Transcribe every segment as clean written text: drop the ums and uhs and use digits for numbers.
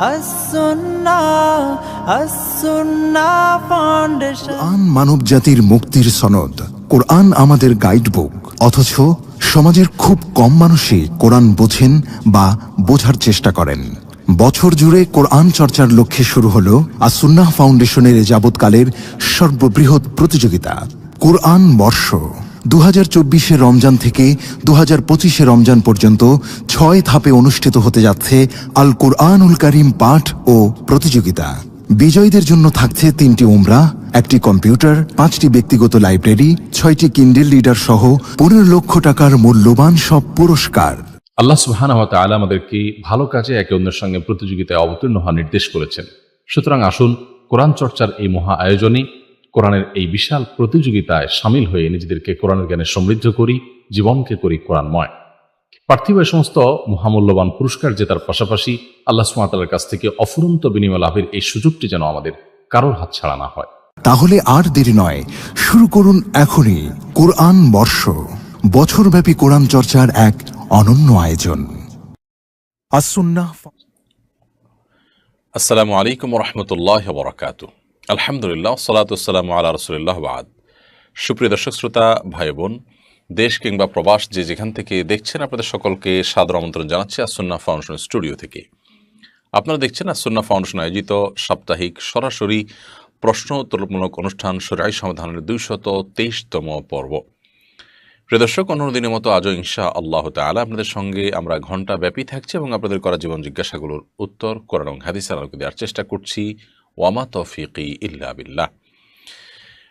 as-sunnah foundation। কোরআন মানব জাতির মুক্তির সনদ, কোরআন আমাদের গাইডবুক। অথচ সমাজের খুব কম মানুষই কোরআন বোঝেন বা বোঝার চেষ্টা করেন। বছর জুড়ে কোরআন চর্চার লক্ষ্যে শুরু হলো আস-সুন্নাহ ফাউন্ডেশনের যাবৎকালের সর্ববৃহৎ প্রতিযোগিতা কোরআন বর্ষ। 2024 রমজান থেকে 2025 রমজান পর্যন্ত 6 ধাপে অনুষ্ঠিত হতে যাচ্ছে আল কুরআনুল কারীম পাঠ ও প্রতিযোগিতা। বিজয়ীদের জন্য থাকছে 3টি উমরাহ, 1টি কম্পিউটার, 5টি ব্যক্তিগত লাইব্রেরি, 6টি কিন্ডেল রিডার সহ 15 লক্ষ টাকার মূল্যবান সব পুরস্কার। আল্লাহ সুবহানাহু ওয়া তাআলা আমাদেরকে ভালো কাজে একে অন্যের সঙ্গে প্রতিযোগিতায় অবতীর্ণ হওয়ার নির্দেশ করেছেন। সুতরাং আসুন কোরআন চর্চার এই মহা আয়োজনে, কোরআনের এই বিশাল প্রতিযোগিতায় সামিল হয়ে নিজেদেরকে কোরআনের জ্ঞানে সমৃদ্ধ করি, জীবনকে করি কোরআনময়। পার্থিব এই সমস্ত মহামূল্যবান পুরস্কার জেতার পাশাপাশি আল্লাহ সুবহানাহু ওয়া তাআলার কাছ থেকে অফুরন্ত বিনিময় লাভের এই সুযোগটি যেন আমাদের কারোর হাতছাড়া না হয়। তাহলে আর দেরি নয়, শুরু করুন এখনই কোরআন বর্ষ, বছরব্যাপী কোরআন চর্চার এক অনন্য আয়োজন। আস-সুন্নাহ। আসসালামু আলাইকুম রহমতুল্লাহ বরকাতু। আলহামদুলিল্লাহ, সালাতু ওয়াসসালামু আলা রাসূলিল্লাহ বাদ। সুপ্রিয় দর্শক শ্রোতা ভাই বোন, দেশ কিংবা প্রবাস যে যেখান থেকে দেখছেন, আপনাদের সকলকে সাদর আমন্ত্রণ জানাচ্ছি আস-সুন্নাহ ফাউন্ডেশন স্টুডিও থেকে। আপনারা দেখছেন আস-সুন্নাহ ফাউন্ডেশন আয়োজিত সাপ্তাহিক সরাসরি প্রশ্ন উত্তরমূলক অনুষ্ঠান শরীআহ সমাধানের 223তম পর্ব। প্রিয় দর্শক, অন্য দিনের মতো আজও ইনশা আল্লাহ তাআলা আপনাদের সঙ্গে আমরা ঘণ্টা ব্যাপী থাকছি এবং আপনাদের করা জীবন জিজ্ঞাসাগুলোর উত্তর কোরআন এবং হাদিসের আলোকে দেওয়ার চেষ্টা করছি। ওয়ামা তৌফিকি ইল্লা বিল্লাহ।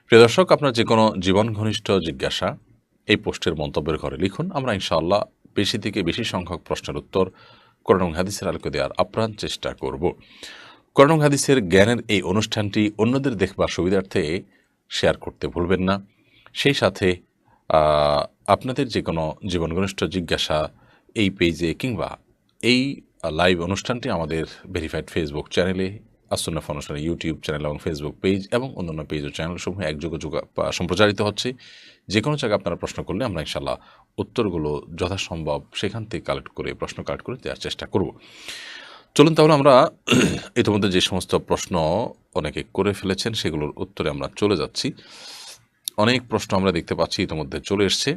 প্রিয় দর্শক, আপনার যে কোনো জীবন ঘনিষ্ঠ জিজ্ঞাসা এই পোস্টের মন্তব্যের ঘরে লিখুন। আমরা ইনশাআল্লাহ বেশি থেকে বেশি সংখ্যক প্রশ্নের উত্তর কোরআন এবং হাদিসের আলোকে দেওয়ার আপ্রাণ চেষ্টা করব। কোরআন এবং হাদিসের জ্ঞানের এই অনুষ্ঠানটি অন্যদের দেখবার সুবিধার্থে শেয়ার করতে ভুলবেন না। সেই সাথে আপনাদের যে কোনো জীবন ঘনিষ্ঠ জিজ্ঞাসা এই পেজে কিংবা এই লাইভ অনুষ্ঠানটি আমাদের ভেরিফাইড ফেসবুক চ্যানেলে, আস-সুন্নাহ ফাউন্ডেশনের ইউটিউব চ্যানেল এবং ফেসবুক পেজ এবং অন্যান্য পেজ ও চ্যানেলসমূহে একযোগে সম্প্রচারিত হচ্ছে। যে কোনো জায়গায় আপনারা প্রশ্ন করলে আমরা ইনশাআল্লাহ উত্তরগুলো যথাসম্ভব সেখান থেকে প্রশ্ন কালেক্ট করে দেওয়ার চেষ্টা করব। চলুন তাহলে আমরা ইতিমধ্যে যে সমস্ত প্রশ্ন অনেকে করে ফেলেছেন সেগুলোর উত্তরে আমরা চলে যাচ্ছি। অনেক প্রশ্ন আমরা দেখতে পাচ্ছি ইতিমধ্যে চলে এসছে।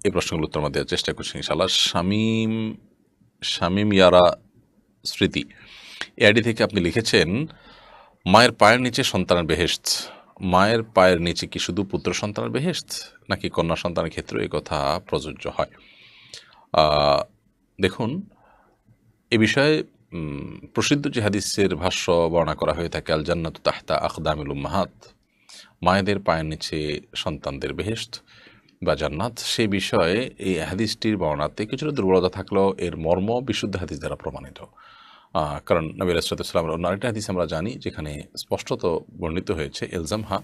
এই প্রশ্নগুলো উত্তর আমরা দেওয়ার চেষ্টা করছি ইনশাআল্লাহ। শামীম ইয়ারা স্মৃতি এআইডি থেকে আপনি লিখেছেন, মায়ের পায়ের নিচে সন্তানের বেহেশত। মায়ের পায়ের নিচে কি শুধু পুত্র সন্তানের বেহেশত নাকি কন্যা সন্তানের ক্ষেত্রে এই কথা প্রযোজ্য হয়? দেখুন, এ বিষয়ে প্রসিদ্ধ যে হাদিসের ভাষ্য বর্ণনা করা হয়ে থাকে, আল জান্নাতু তাহতা আকদামিল উম্মাহাত, মায়েদের পায়ের নিচে সন্তানদের বেহেশত বা জান্নাত, সেই বিষয়ে এই হাদিসটির বর্ণনাতে কিছুটা দুর্বলতা থাকলেও এর মর্ম বিশুদ্ধ হাদিস দ্বারা প্রমাণিত। কারণ নবী আলাইহিস সালামের অন্য আরেকটা হাদিস আমরা জানি যেখানে স্পষ্টত বর্ণিত হয়েছে, ইলজামহা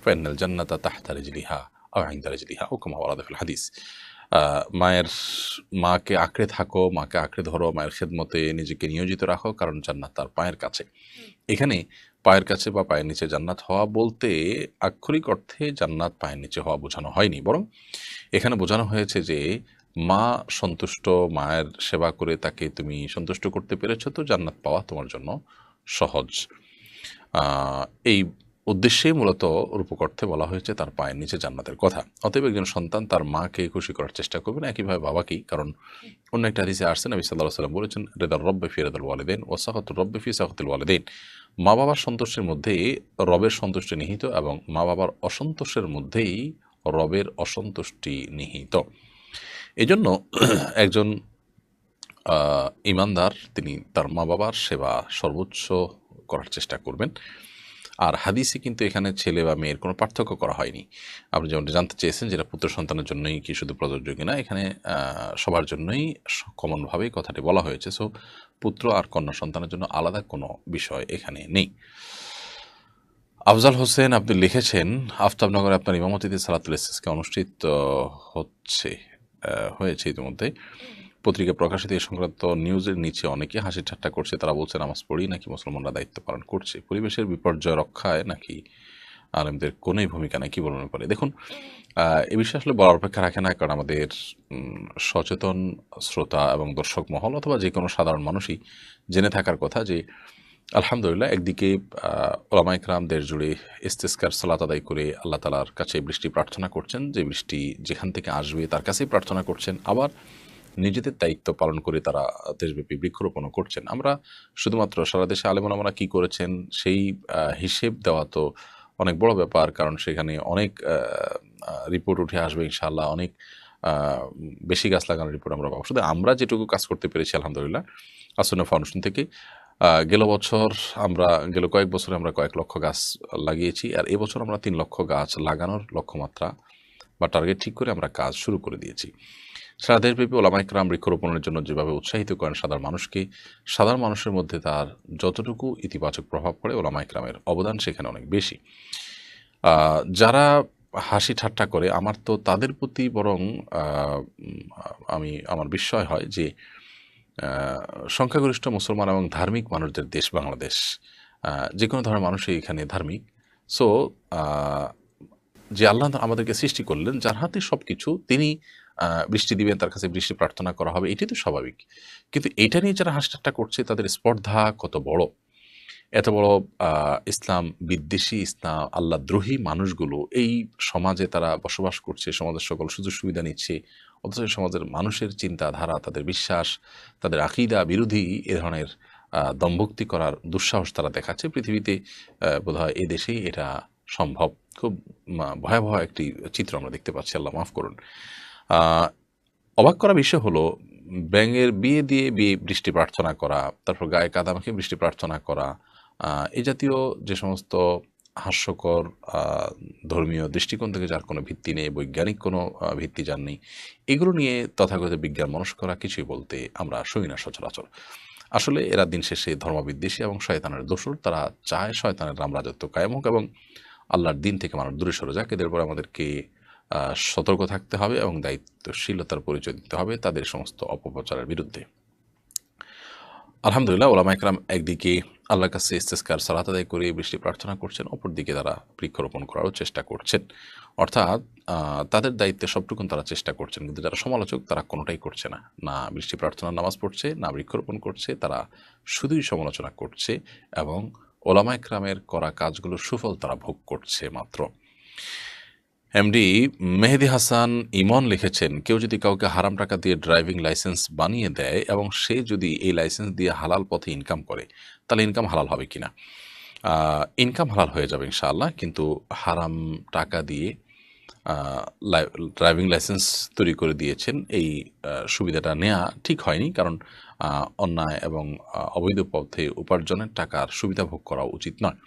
ফাইনাল জান্নাতা তাহতা রিজলিহা আও ইনদা রিজলিহা ও কামা ওয়ারাদা ফিল হাদিস। মাকে আঁকড়ে থাকো, মাকে আঁকড়ে ধরো, মায়ের খেদমতে নিজেকে নিয়োজিত রাখো, কারণ জান্নাত তার পায়ের কাছে। এখানে পায়ের কাছে বা পায়ের নিচে জান্নাত হওয়া বলতে আক্ষরিক অর্থে জান্নাত পায়ের নিচে হওয়া বোঝানো হয়নি, বরং এখানে বোঝানো হয়েছে যে মা সন্তুষ্ট, মায়ের সেবা করে তাকে তুমি সন্তুষ্ট করতে পেরেছো, তো জান্নাত পাওয়া তোমার জন্য সহজ। এই উদ্দেশ্যে মূলত রূপক অর্থে বলা হয়েছে তার পায়ের নিচে জান্নাতের কথা। অতএব একজন সন্তান তার মাকে খুশি করার চেষ্টা করবেন, একইভাবে বাবাকেই। কারণ অন্য একটা হাদিসে আসছে, নবী সাল্লাল্লাহু আলাইহি ওয়াসাল্লাম বলেছেন, রিদার রব্বি ফি রিদাল ওয়ালিদাইন ওয়া সাখাতুর রব্বি ফি সাখাতিল ওয়ালিদাইন। মা বাবার সন্তোষের মধ্যেই রবের সন্তুষ্টি নিহিত এবং মা বাবার অসন্তোষের মধ্যেই রবের অসন্তুষ্টি নিহিত। এজন্য একজন ইমানদার তিনি তার মা বাবার সেবা সর্বোচ্চ করার চেষ্টা করবেন। আর হাদিসে কিন্তু এখানে ছেলে বা মেয়ের কোনো পার্থক্য করা হয়নি। আপনি যেমনটা জানতে চেয়েছেন যেটা পুত্র সন্তানের জন্যই কি শুধু প্রযোজ্য কিনা, এখানে সবার জন্যই কমনভাবেই কথাটি বলা হয়েছে। সো পুত্র আর কন্যা সন্তানের জন্য আলাদা কোনো বিষয় এখানে নেই। আফজাল হোসেন আপনি লিখেছেন, আফতাবনগরে আপনার ইমামতিতে সালাতুল ইস্তিসকা অনুষ্ঠিত হয়েছে ইতিমধ্যে। পত্রিকা প্রকাশিত এই সংক্রান্ত নিউজের নিচে অনেকে হাসি ঠাট্টা করছে। তারা বলছে নামাজ পড়ি নাকি মুসলমানরা দায়িত্ব পালন করছে, পরিবেশের বিপর্যয় রক্ষায় নাকি আলেমদের কোনোই ভূমিকা নেই, কি বলবেন ব্যাপারে? দেখুন, এ বিষয়ে আসলে বলার অপেক্ষা রাখে না, কারণ আমাদের সচেতন শ্রোতা এবং দর্শক মহল অথবা যে কোনো সাধারণ মানুষই জেনে থাকার কথা যে আলহামদুলিল্লাহ একদিকে ওলামায়ে কেরাম দেশ জুড়ে ইস্তিসকার সালাত আদায় করে আল্লাহ তাআলার কাছে বৃষ্টি প্রার্থনা করছেন, যে বৃষ্টি যেখান থেকে আসবে তার কাছেই প্রার্থনা করছেন, আবার নিজেদের দায়িত্ব পালন করে তারা দেশব্যাপী বৃক্ষরোপণও করছেন। আমরা শুধুমাত্র সারা দেশে আলেম ওলামারা কী করেছেন সেই হিসেব দেওয়া তো অনেক বড় ব্যাপার, কারণ সেখানে অনেক রিপোর্ট উঠে আসবে ইনশাআল্লাহ, অনেক বেশি গাছ লাগানোর রিপোর্ট আমরা পাবো। শুধু আমরা যেটুকু কাজ করতে পেরেছি আলহামদুলিল্লাহ আসন্ন ফাউন্ডেশন থেকে, গেল কয়েক বছরে আমরা কয়েক লক্ষ গাছ লাগিয়েছি, আর এবছর আমরা 3 লক্ষ গাছ লাগানোর লক্ষ্যমাত্রা বা টার্গেট ঠিক করে আমরা কাজ শুরু করে দিয়েছি। সারা দেশব্যাপী ওলামায়ে কেরাম বৃক্ষরোপণের জন্য যেভাবে উৎসাহিত করেন সাধারণ মানুষকে, সাধারণ মানুষের মধ্যে তার যতটুকু ইতিবাচক প্রভাব পড়ে ওলামায়ে কেরামের অবদান সেখানে অনেক বেশি। যারা হাসি ঠাট্টা করে, আমার তো তাদের প্রতি বরং আমার বিস্ময় হয় যে সংখ্যাগরিষ্ঠ মুসলমান এবং ধার্মিক মানুষদের দেশ বাংলাদেশ, যে কোনো ধরনের মানুষই এখানে ধার্মিক। সো যে আল্লাহ আমাদেরকে সৃষ্টি করলেন, যার হাতে সব কিছু, তিনি বৃষ্টি দিবেন, তার কাছে বৃষ্টি প্রার্থনা করা হবে, এটাই তো স্বাভাবিক। কিন্তু এইটা নিয়ে যারা হাসিঠাট্টা করছে তাদের স্পর্ধা কত বড়! এত বড় ইসলাম বিদ্বেষী, ইসলাম আল্লাহদ্রোহী মানুষগুলো এই সমাজে তারা বসবাস করছে, সমাজের সকল সুযোগ সুবিধা নিচ্ছে, অথচ সমাজের মানুষের চিন্তাধারা, তাদের বিশ্বাস, তাদের আকিদা বিরোধী এ ধরনের দম্ভক্তি করার দুঃসাহস তারা দেখাচ্ছে। পৃথিবীতে বোধহয় এ দেশেই এটা সম্ভব। খুব ভয়াবহ একটি চিত্র আমরা দেখতে পাচ্ছি, আল্লাহ মাফ করুন। অবাক করা বিষয় হলো, ব্যাঙের বিয়ে দিয়ে বৃষ্টি প্রার্থনা করা, তারপর গায়ে কাদা মাখিয়ে বৃষ্টি প্রার্থনা করা, এই জাতীয় যে সমস্ত হাস্যকর ধর্মীয় দৃষ্টিকোণ থেকে যার কোনো ভিত্তি নেই, বৈজ্ঞানিক কোনো ভিত্তি যার নেই, এগুলো নিয়ে তথাগত বিজ্ঞান মনস্করা কিছুই বলতে আমরা শুনি না সচরাচর। আসলে এরা দিন শেষে ধর্মবিদ্বেষী এবং শয়তানের দোসর। তারা চায় শয়তানের রামরাজত্ব কায়েম হোক এবং আল্লাহর দিন থেকে মানুষ দূরে সরে যাক। এদের উপর আমাদেরকে সতর্ক থাকতে হবে এবং দায়িত্বশীলতার পরিচয় দিতে হবে তাদের সমস্ত অপপ্রচারের বিরুদ্ধে। আলহামদুলিল্লাহ ওলামায়ে কেরাম একদিকে আল্লাহর কাছে ইস্তিসকার সালাত আদায় করে বৃষ্টি প্রার্থনা করছেন, অপরদিকে তারা বৃক্ষরোপণ করারও চেষ্টা করছেন। অর্থাৎ তাদের দায়িত্বে সবটুকুন তারা চেষ্টা করছেন, কিন্তু যারা সমালোচক তারা কোনোটাই করছে না, না বৃষ্টি প্রার্থনার নামাজ পড়ছে, না বৃক্ষরোপণ করছে, তারা শুধুই সমালোচনা করছে এবং ওলামায়ে কেরামের করা কাজগুলোর সুফল তারা ভোগ করছে মাত্র। এমডি মেহেদী হাসান ইমন লিখেছেন, কেউ যদি কাউকে হারাম টাকা দিয়ে ড্রাইভিং লাইসেন্স বানিয়ে দেয় এবং সে যদি এই লাইসেন্স দিয়ে হালাল পথে ইনকাম করে, তাহলে ইনকাম হালাল হবে কিনা? ইনকাম হালাল হয়ে যাবে ইনশাআল্লাহ, কিন্তু হারাম টাকা দিয়ে ড্রাইভিং লাইসেন্স তৈরি করে দিয়েছেন, এই সুবিধাটা নেওয়া ঠিক হয়নি, কারণ অন্যায় এবং অবৈধ পথে উপার্জনের টাকার সুবিধা ভোগ করা উচিত নয়।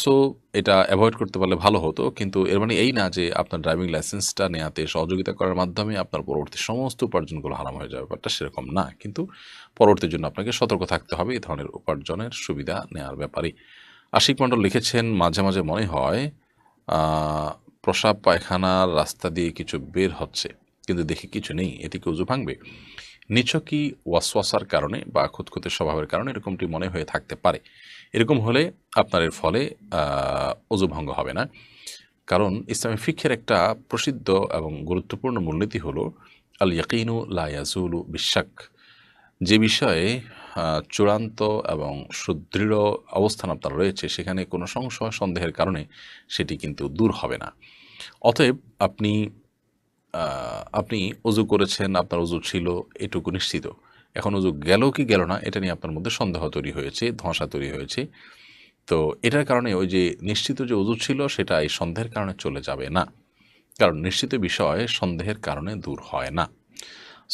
সো এটা অ্যাভয়েড করতে পারলে ভালো হতো, কিন্তু এর মানে এই না যে আপনার ড্রাইভিং লাইসেন্সটা নেওয়াতে সহযোগিতা করার মাধ্যমে আপনার পরবর্তী সমস্ত উপার্জনগুলো হারাম হয়ে যাবে, ব্যাপারটা সেরকম না। কিন্তু পরবর্তীর জন্য আপনাকে সতর্ক থাকতে হবে এই ধরনের উপার্জনের সুবিধা নেওয়ার ব্যাপারে। আশিক মণ্ডল লিখেছেন, মাঝে মাঝে মনে হয় প্রসাব পায়খানার রাস্তা দিয়ে কিছু বের হচ্ছে, কিন্তু দেখি কিছু নেই, এটি কি উজু ভাঙবে? নিছকই ওয়াসওয়াসার কারণে বা খুঁতখুঁতে স্বভাবের কারণে এরকমটি মনে হয়ে থাকতে পারে। এরকম হলে আপনার এর ফলে ওযু ভঙ্গ হবে না, কারণ ইসলামী ফিকহের একটা প্রসিদ্ধ এবং গুরুত্বপূর্ণ মূলনীতি হলো আল ইয়াকিনু লা ইয়াজুলু বিশাক। যে বিষয়ে চূড়ান্ত এবং সুদৃঢ় অবস্থান আপনার রয়েছে, সেখানে কোনো সংশয় সন্দেহের কারণে সেটি কিন্তু দূর হবে না। অতএব আপনি ওযু করেছেন, আপনার ওযু ছিল, এটুকু নিশ্চিত। এখন ওযু গেল কি গেল না এটা নিয়ে আপনার মধ্যে সন্দেহ তৈরি হয়েছে, ধোঁয়াশা তৈরি হয়েছে। তো এটার কারণে ওই যে নিশ্চিত যে ওযু ছিল সেটা এই সন্দেহের কারণে চলে যাবে না, কারণ নিশ্চিত বিষয় সন্দেহের কারণে দূর হয় না।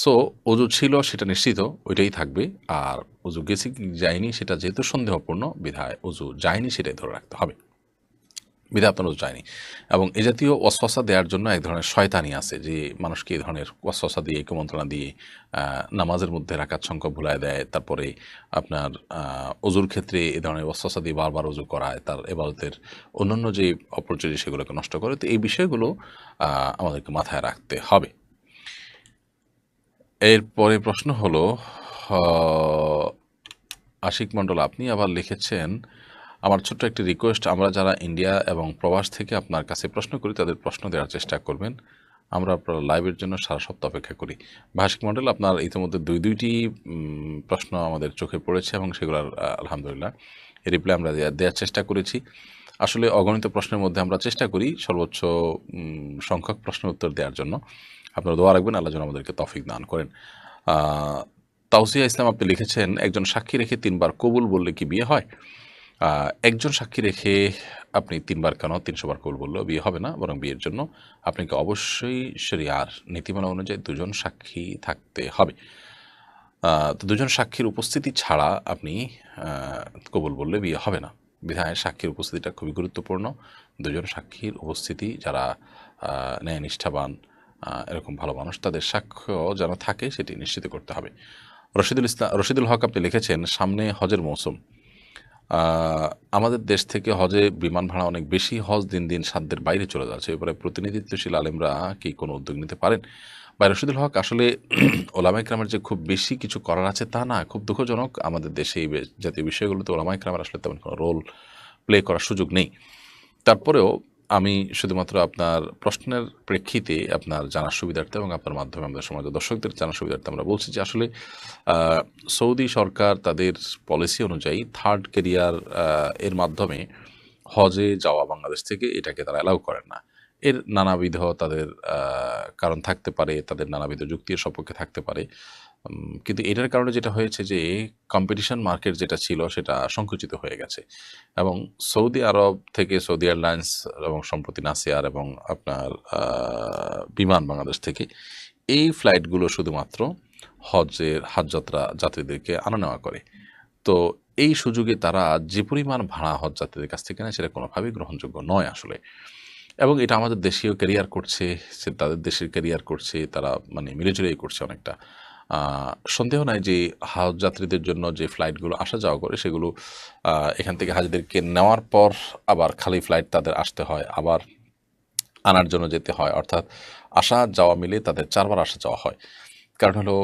সো ওযু ছিল সেটা নিশ্চিত, ওইটাই থাকবে। আর ওযু গেছে কি যায়নি সেটা যেহেতু সন্দেহপূর্ণ, বিধায় ওযু যায়নি সেটাই ধরে রাখতে হবে, বিধায় আপনার ওযু যায়নি। এবং এ জাতীয় ওয়াসওয়াসা দেওয়ার জন্য এক ধরনের শয়তানি আছে, যে মানুষকে এই ধরনের ওয়াসওয়াসা দিয়ে, কুমন্ত্রণা দিয়ে নামাজের মধ্যে রাকাত সংখ্যা ভুলায় দেয়, তারপরে আপনার ওযুর ক্ষেত্রে এ ধরনের ওয়াসওয়াসা দিয়ে বারবার ওযু করায়, তার ইবাদতের অন্যান্য যে অপরচুরি সেগুলোকে নষ্ট করে। তো এই বিষয়গুলো আমাদেরকে মাথায় রাখতে হবে। এরপরে প্রশ্ন হলো, আশিক মণ্ডল আপনি আবার লিখেছেন, আমার ছোট্ট একটি রিকোয়েস্ট, আমরা যারা ইন্ডিয়া এবং প্রবাস থেকে আপনার কাছে প্রশ্ন করি তাদের প্রশ্ন দেওয়ার চেষ্টা করবেন। আমরা আপনার লাইভের জন্য সারা সপ্তাহ অপেক্ষা করি। ভাষিক মণ্ডল, আপনার ইতিমধ্যে দুইটি প্রশ্ন আমাদের চোখে পড়েছে এবং সেগুলোর আলহামদুলিল্লাহ রিপ্লাই আমরা দেওয়ার চেষ্টা করেছি। আসলে অগণিত প্রশ্নের মধ্যে আমরা চেষ্টা করি সর্বোচ্চ সংখ্যক প্রশ্নের উত্তর দেওয়ার জন্য। আপনারা দোয়া রাখবেন, আল্লাহ যেন আমাদেরকে তৌফিক দান করেন। তাওসিয়া ইসলাম আপনি লিখেছেন, একজন সাক্ষী রেখে 3 বার কবুল বললে কি বিয়ে হয়? একজন সাক্ষী রেখে আপনি 3 বার কেন 300 বার কবুল বললেও বিয়ে হবে না, বরং বিয়ের জন্য আপনাকে অবশ্যই শরিয়ার নীতিমালা অনুযায়ী 2 জন সাক্ষী থাকতে হবে। তো 2 জন সাক্ষীর উপস্থিতি ছাড়া আপনি কবুল বললে বিয়ে হবে না। বিধায় সাক্ষীর উপস্থিতিটা খুবই গুরুত্বপূর্ণ। 2 জন সাক্ষীর উপস্থিতি, যারা ন্যায়নিষ্ঠাবান এরকম ভালো মানুষ, তাদের সাক্ষ্য যেন থাকে সেটি নিশ্চিত করতে হবে। রশিদুল হক আপনি লিখেছেন, সামনে হজের মৌসুম, আমাদের দেশ থেকে হজে বিমান ভাড়া অনেক বেশি, হজ দিন দিন সাধ্যের বাইরে চলে যাচ্ছে, এবারে প্রতিনিধিত্বশীল আলেমরা কি কোনো উদ্যোগ নিতে পারেন? ভাই রশিদুল হক, আসলে ওলামায়ে কেরামের যে খুব বেশি কিছু করার আছে তা না, খুব দুঃখজনক আমাদের দেশে এই জাতীয় বিষয়গুলোতে ওলামায়ে কেরামের আসলে তেমন কোনো রোল প্লে করার সুযোগ নেই। তারপরেও আমি শুধুমাত্র আপনার প্রশ্নের প্রেক্ষিতে আপনার জানার সুবিধার্থে এবং আপনার মাধ্যমে আমাদের সমাজের দর্শকদের জানার সুবিধার্থে আমরা বলছি যে আসলে সৌদি সরকার তাদের পলিসি অনুযায়ী 3rd ক্যারিয়ার এর মাধ্যমে হজে যাওয়া বাংলাদেশ থেকে এটাকে তারা অ্যালাউ করেন না। এর নানাবিধ তাদের কারণ থাকতে পারে, তাদের নানাবিধ যুক্তির সপক্ষে থাকতে পারে। কিন্তু এটার কারণে যেটা হয়েছে যে কম্পিটিশন মার্কেট যেটা ছিল সেটা সংকুচিত হয়ে গেছে এবং সৌদি আরব থেকে সৌদি এয়ারলাইন্স এবং সম্প্রতি নাসিয়ার এবং আপনার বিমান বাংলাদেশ থেকে এই ফ্লাইটগুলো শুধুমাত্র হজ যাত্রা যাত্রীদেরকে আনা নেওয়া করে। তো এই সুযোগে তারা যে পরিমাণ ভাড়া হজ যাত্রীদের কাছ থেকে নেয় সেটা কোনোভাবেই গ্রহণযোগ্য নয় আসলে। এবং এটা আমাদের দেশীয় ক্যারিয়ার করছে, সে তাদের দেশের ক্যারিয়ার করছে, তারা মানে মিলেজুলেই করছে অনেকটা। সন্দেহ নাই যে হজ যাত্রীদের জন্য যে ফ্লাইটগুলো আসা যাওয়া করে সেগুলো এখান থেকে হাজিদেরকে নেওয়ার পর আবার খালি ফ্লাইট তাদের আসতে হয়, আবার আনার জন্য যেতে হয়, অর্থাৎ আসা যাওয়া মিলে তাদের 4 বার আসা যাওয়া হয়। কারণ হলো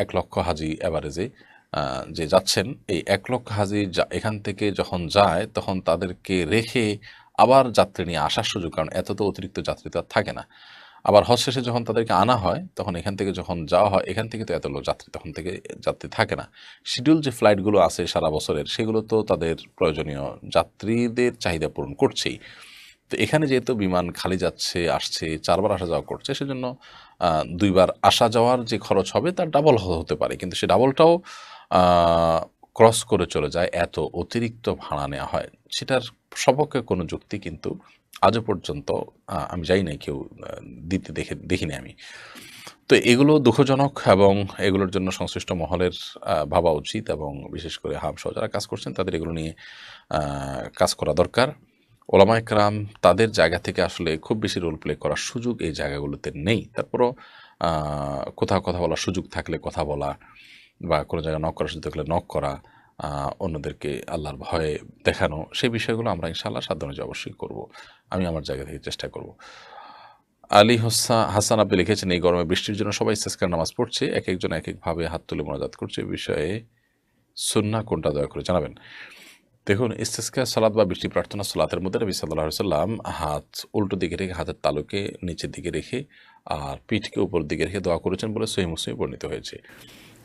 1 লক্ষ হাজি অ্যাভারেজে যে যাচ্ছেন, এই 1 লক্ষ হাজি এখান থেকে যখন যায় তখন তাদেরকে রেখে আবার যাত্রী নিয়ে আসার সুযোগ, কারণ এত তো অতিরিক্ত যাত্রী তো আর থাকে না। আবার হজ শেষে যখন তাদেরকে আনা হয় তখন এখান থেকে যখন যাওয়া হয়, এখান থেকে তো এত যাত্রী তখন থেকে যাত্রী থাকে না। শিডিউল যে ফ্লাইটগুলো আছে সারা বছরের, সেগুলো তো তাদের প্রয়োজনীয় যাত্রীদের চাহিদা পূরণ করছেই। তো এখানে যেহেতু বিমান খালি যাচ্ছে আসছে, 4 বার আসা যাওয়া করছে, সেজন্য 2 বার আসা যাওয়ার যে খরচ হবে তার ডাবল হতে পারে, কিন্তু সে ডাবলটাও ক্রস করে চলে যায়, এত অতিরিক্ত ভাড়া নেওয়া হয়। সেটার সপক্ষে কোনো যুক্তি কিন্তু আজও পর্যন্ত আমি জানি না কেউ দিতে দেখিনি আমি। তো এগুলো দুঃখজনক এবং এগুলোর জন্য সংশ্লিষ্ট মহলের ভাবা উচিত এবং বিশেষ করে হামসহ যারা কাজ করছেন তাদের এগুলো নিয়ে কাজ করা দরকার। ওলামায়ে কেরাম তাদের জায়গা থেকে আসলে খুব বেশি রোল প্লে করার সুযোগ এই জায়গাগুলোতে নেই। তারপরও কোথাও কথা বলার সুযোগ থাকলে কথা বলা, বা কোনো জায়গায় নক করার সুযোগ থাকলে নক করা, অন্যদেরকে আল্লাহর ভয়ে দেখানো, সেই বিষয়গুলো আমরা ইনশাআল্লাহ সাধ্য অনুযায়ী অবশ্যই করব। আমি আমার জায়গা থেকে চেষ্টা করব। আলী হাসান আপনি লিখেছেন, এই গরমে বৃষ্টির জন্য সবাই ইস্তেসকার নামাজ পড়ছে, এক একজন এক একভাবে হাত তুলে মোনাজাত করছে, এই বিষয়ে সুন্নাহ কোনটা দয়া করে জানাবেন। দেখুন, ইস্তেসকা সালাত বা বৃষ্টি প্রার্থনা সালাতের মধ্যে নবী সাল্লাল্লাহু আলাইহি ওয়াসাল্লাম হাত উল্টো দিকে রেখে, হাতের তালুকে নিচের দিকে রেখে আর পিঠকে উপর দিকে রেখে দোয়া করেছেন বলে সহিহ মুসলিমে বর্ণিত হয়েছে।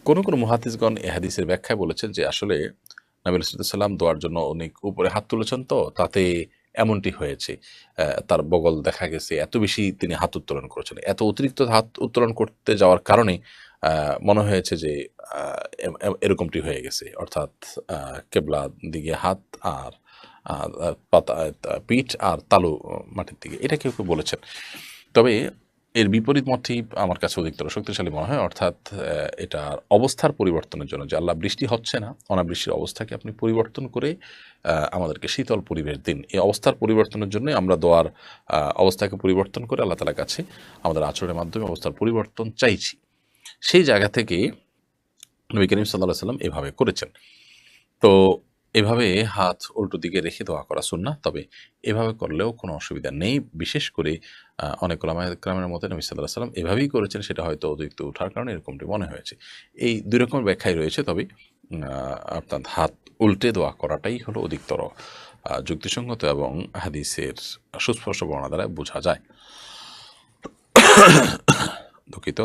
কোনো কোনো মুহাদ্দিসগণ এ হাদিসের ব্যাখ্যায় বলেছেন যে আসলে নবী সাল্লাল্লাহু আলাইহি ওয়াসাল্লাম দোয়ার জন্য অনেক উপরে হাত তুলেছেন, তো তাতে এমনটি হয়েছে। তার বগল দেখা গেছে, এত বেশি তিনি হাত উত্তোলন করেছেন, এত অতিরিক্ত হাত উত্তোলন করতে যাওয়ার কারণে মনে হয়েছে যে এরকমটি হয়ে গেছে, অর্থাৎ কেবলার দিকে হাত আর পাতা পিঠ আর তালু মাটির দিকে, এটা কেউ কেউ বলেছেন। তবে এর বিপরীত মতটি আমার কাছে অধিকতর শক্তিশালী মনে হয়, অর্থাৎ এটার অবস্থার পরিবর্তনের জন্য, যে আল্লাহ বৃষ্টি হচ্ছে না, অনাবৃষ্টির অবস্থাকে আপনি পরিবর্তন করে আমাদেরকে শীতল পরিবেশ দিন, এই অবস্থার পরিবর্তনের জন্য আমরা দোয়ার অবস্থাকে পরিবর্তন করে আল্লাহ তাআলার কাছে আমাদের আচরণের মাধ্যমে অবস্থার পরিবর্তন চাইছি। সেই জায়গা থেকে নবী করিম সাল্লাল্লাহু আলাইহি ওয়াসাল্লাম এভাবে করেছেন। তো এভাবে হাত উল্টো দিকে রেখে দোয়া করা সুন্নাহ, তবে এভাবে করলেও কোনো অসুবিধা নেই। বিশেষ করে অনেক উলামায়ে কেরামের মতে নবী সাল্লাল্লাহু আলাইহি ওয়াসাল্লাম এভাবেই করেছেন, সেটা হয়তো অতিরিক্ত ওঠার কারণে এরকমটি মনে হয়েছে। এই 2 রকমের ব্যাখ্যাই রয়েছে, তবে আপনার হাত উল্টে দোয়া করাটাই হলো অধিকতর যুক্তিসঙ্গত এবং হাদিসের সুস্পষ্ট বর্ণনা দ্বারা বোঝা যায়। দুঃখিত।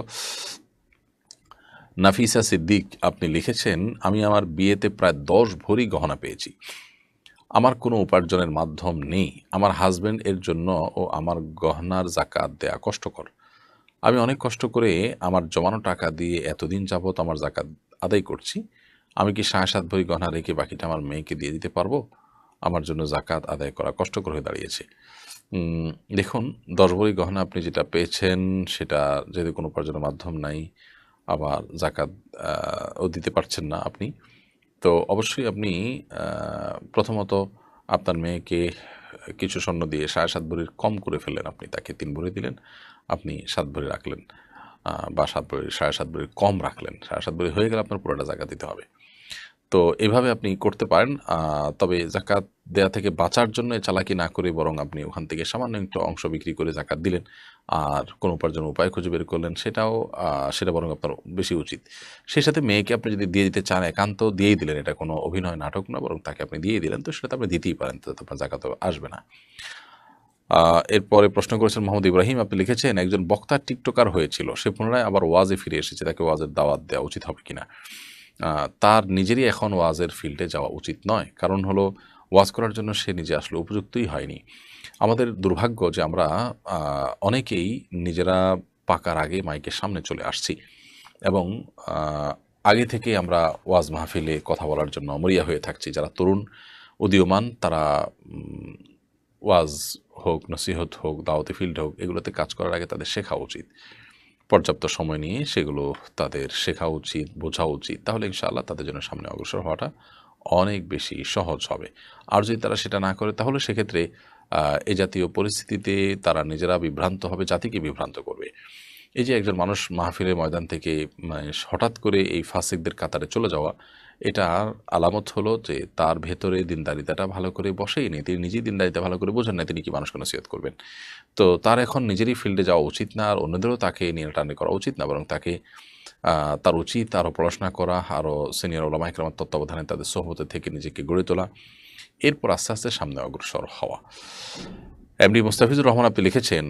নাফিসা সিদ্দিক আপনি লিখেছেন, আমি আমার বিয়েতে প্রায় 10 ভরি গহনা পেয়েছি। আমার কোনো উপার্জনের মাধ্যম নেই। আমার হাজবেন্ড এর জন্য ও আমার গহনার জাকাত দেয়া কষ্টকর। আমি অনেক কষ্ট করে আমার জমানো টাকা দিয়ে এতদিন যাবৎ আমার জাকাত আদায় করছি। আমি কি 7.5 ভরি গহনা রেখে বাকিটা আমার মেয়েকে দিয়ে দিতে পারবো? আমার জন্য জাকাত আদায় করা কষ্টকর হয়ে দাঁড়িয়েছে। দেখুন, 10 ভরি গহনা আপনি যেটা পেয়েছেন সেটা যেহেতু কোনো উপার্জনের মাধ্যম নাই, আবার জাকাত ও দিতে পারছেন না আপনি, তো অবশ্যই আপনি প্রথমত আপনার মেয়েকে কিছু স্বর্ণ দিয়ে 7.5 ভরির কম করে ফেললেন। আপনি তাকে 3 ভরি দিলেন, আপনি 7 ভরি রাখলেন, বা 7 ভরি 7.5 ভরির কম রাখলেন। 7.5 ভরি হয়ে গেলে আপনার পুরোটা জাকাত দিতে হবে। তো এভাবে আপনি করতে পারেন। তবে জাকাত দেয়া থেকে বাঁচার জন্য চালাকি না করে বরং আপনি ওখান থেকে সামান্য একটু অংশ বিক্রি করে জাকাত দিলেন, আর কোনো উপার্জনের উপায় খুঁজে বের করলেন, সেটা বরং আপনার বেশি উচিত। সেই সাথে মেয়েকে আপনি যদি দিয়ে দিতে চান, একান্ত দিয়েই দিলেন, এটা কোনো অভিনয় নাটক না, বরং তাকে আপনি দিয়ে দিলেন, তো সেটা তো আপনি দিতেই পারেন, তাতে আপনার জাকাতও আসবে না। এরপরে প্রশ্ন করেছেন মোহাম্মদ ইব্রাহিম, আপনি লিখেছেন, একজন বক্তা টিকটকার হয়েছিল, সে পুনরায় আবার ওয়াজে ফিরে এসেছে, তাকে ওয়াজের দাওয়াত দেওয়া উচিত হবে কিনা? তার নিজেরই এখন ওয়াজের ফিল্ডে যাওয়া উচিত নয়। কারণ হলো, ওয়াজ করার জন্য সে নিজে আসলে উপযুক্তই হয়নি। আমাদের দুর্ভাগ্য যে আমরা অনেকেই নিজেরা পাকার আগে মাইকের সামনে চলে আসছি এবং আগে থেকে আমরা ওয়াজ মাহফিলে কথা বলার জন্য মরিয়া হয়ে থাকছি। যারা তরুণ উদীয়মান, তারা ওয়াজ হোক, নসিহত হোক, দাওয়াতি ফিল্ড হোক, এগুলোতে কাজ করার আগে তাদের শেখা উচিত। পর্যাপ্ত সময় নিয়ে সেগুলো তাদের শেখা উচিত, বোঝা উচিত। তাহলে ইনশাআল্লাহ তাদের জন্য সামনে অগ্রসর হওয়াটা অনেক বেশি সহজ হবে। আর যদি তারা সেটা না করে, তাহলে সেক্ষেত্রে এ জাতীয় পরিস্থিতিতে তারা নিজেরা বিভ্রান্ত হবে, জাতিকে বিভ্রান্ত করবে। এই যে একজন মানুষ মাহফিলের ময়দান থেকে মানে হঠাৎ করে এই ফাসিকদের কাতারে চলে যাওয়া, এটার আলামত হলো যে তার ভেতরে দিনদারিতাটা ভালো করে বসেই নেই। তিনি নিজেই দিনদারিতা ভালো করে বোঝেন না, তিনি কি মানুষকে নসিহত করবেন? তো তার এখন নিজেরই ফিল্ডে যাওয়া উচিত না, আর অন্যদেরও তাকে নিয়ে টানি করা উচিত না, বরং তাকে তার উচিত আরও পড়াশোনা করা, আরও সিনিয়র ওলামা ইকরামের তত্ত্বাবধানে তাদের সোহবতে থেকে নিজেকে গড়ে তোলা, এরপর আস্তে আস্তে সামনে অগ্রসর হওয়া। এমডি মুস্তাফিজুর রহমান আপনি লিখেছেন,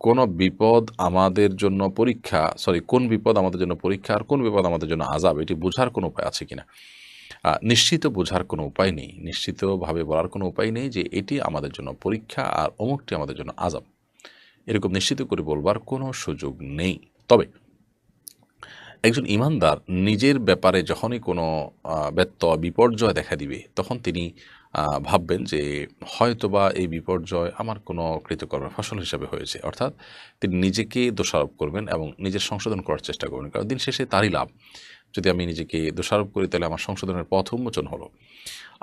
কোন বিপদ আমাদের জন্য পরীক্ষা, কোন বিপদ আমাদের জন্য পরীক্ষা আর কোন বিপদ আমাদের জন্য আযাব, এটি বোঝার কোনো উপায় আছে কিনা? নিশ্চিত বোঝার কোনো উপায় নেই, নিশ্চিতভাবে বলার কোনো উপায় নেই যে এটি আমাদের জন্য পরীক্ষা আর অমুকটি আমাদের জন্য আযাব, এরকম নিশ্চিত করে বলবার কোনো সুযোগ নেই। তবে একজন ইমানদার নিজের ব্যাপারে যখনই কোনো ব্যত্যয়, বিপর্যয় দেখা দিবে, তখন তিনি ভাববেন যে হয়তোবা এই বিপর্যয় আমার কোনো কৃতকর্মের ফসল হিসাবে হয়েছে। অর্থাৎ তিনি নিজেকে দোষারোপ করবেন এবং নিজের সংশোধন করার চেষ্টা করবেন, কারণ দিন শেষে তারই লাভ। যদি আমি নিজেকে দোষারোপ করি, তাহলে আমার সংশোধনের পথ উন্মোচন হলো।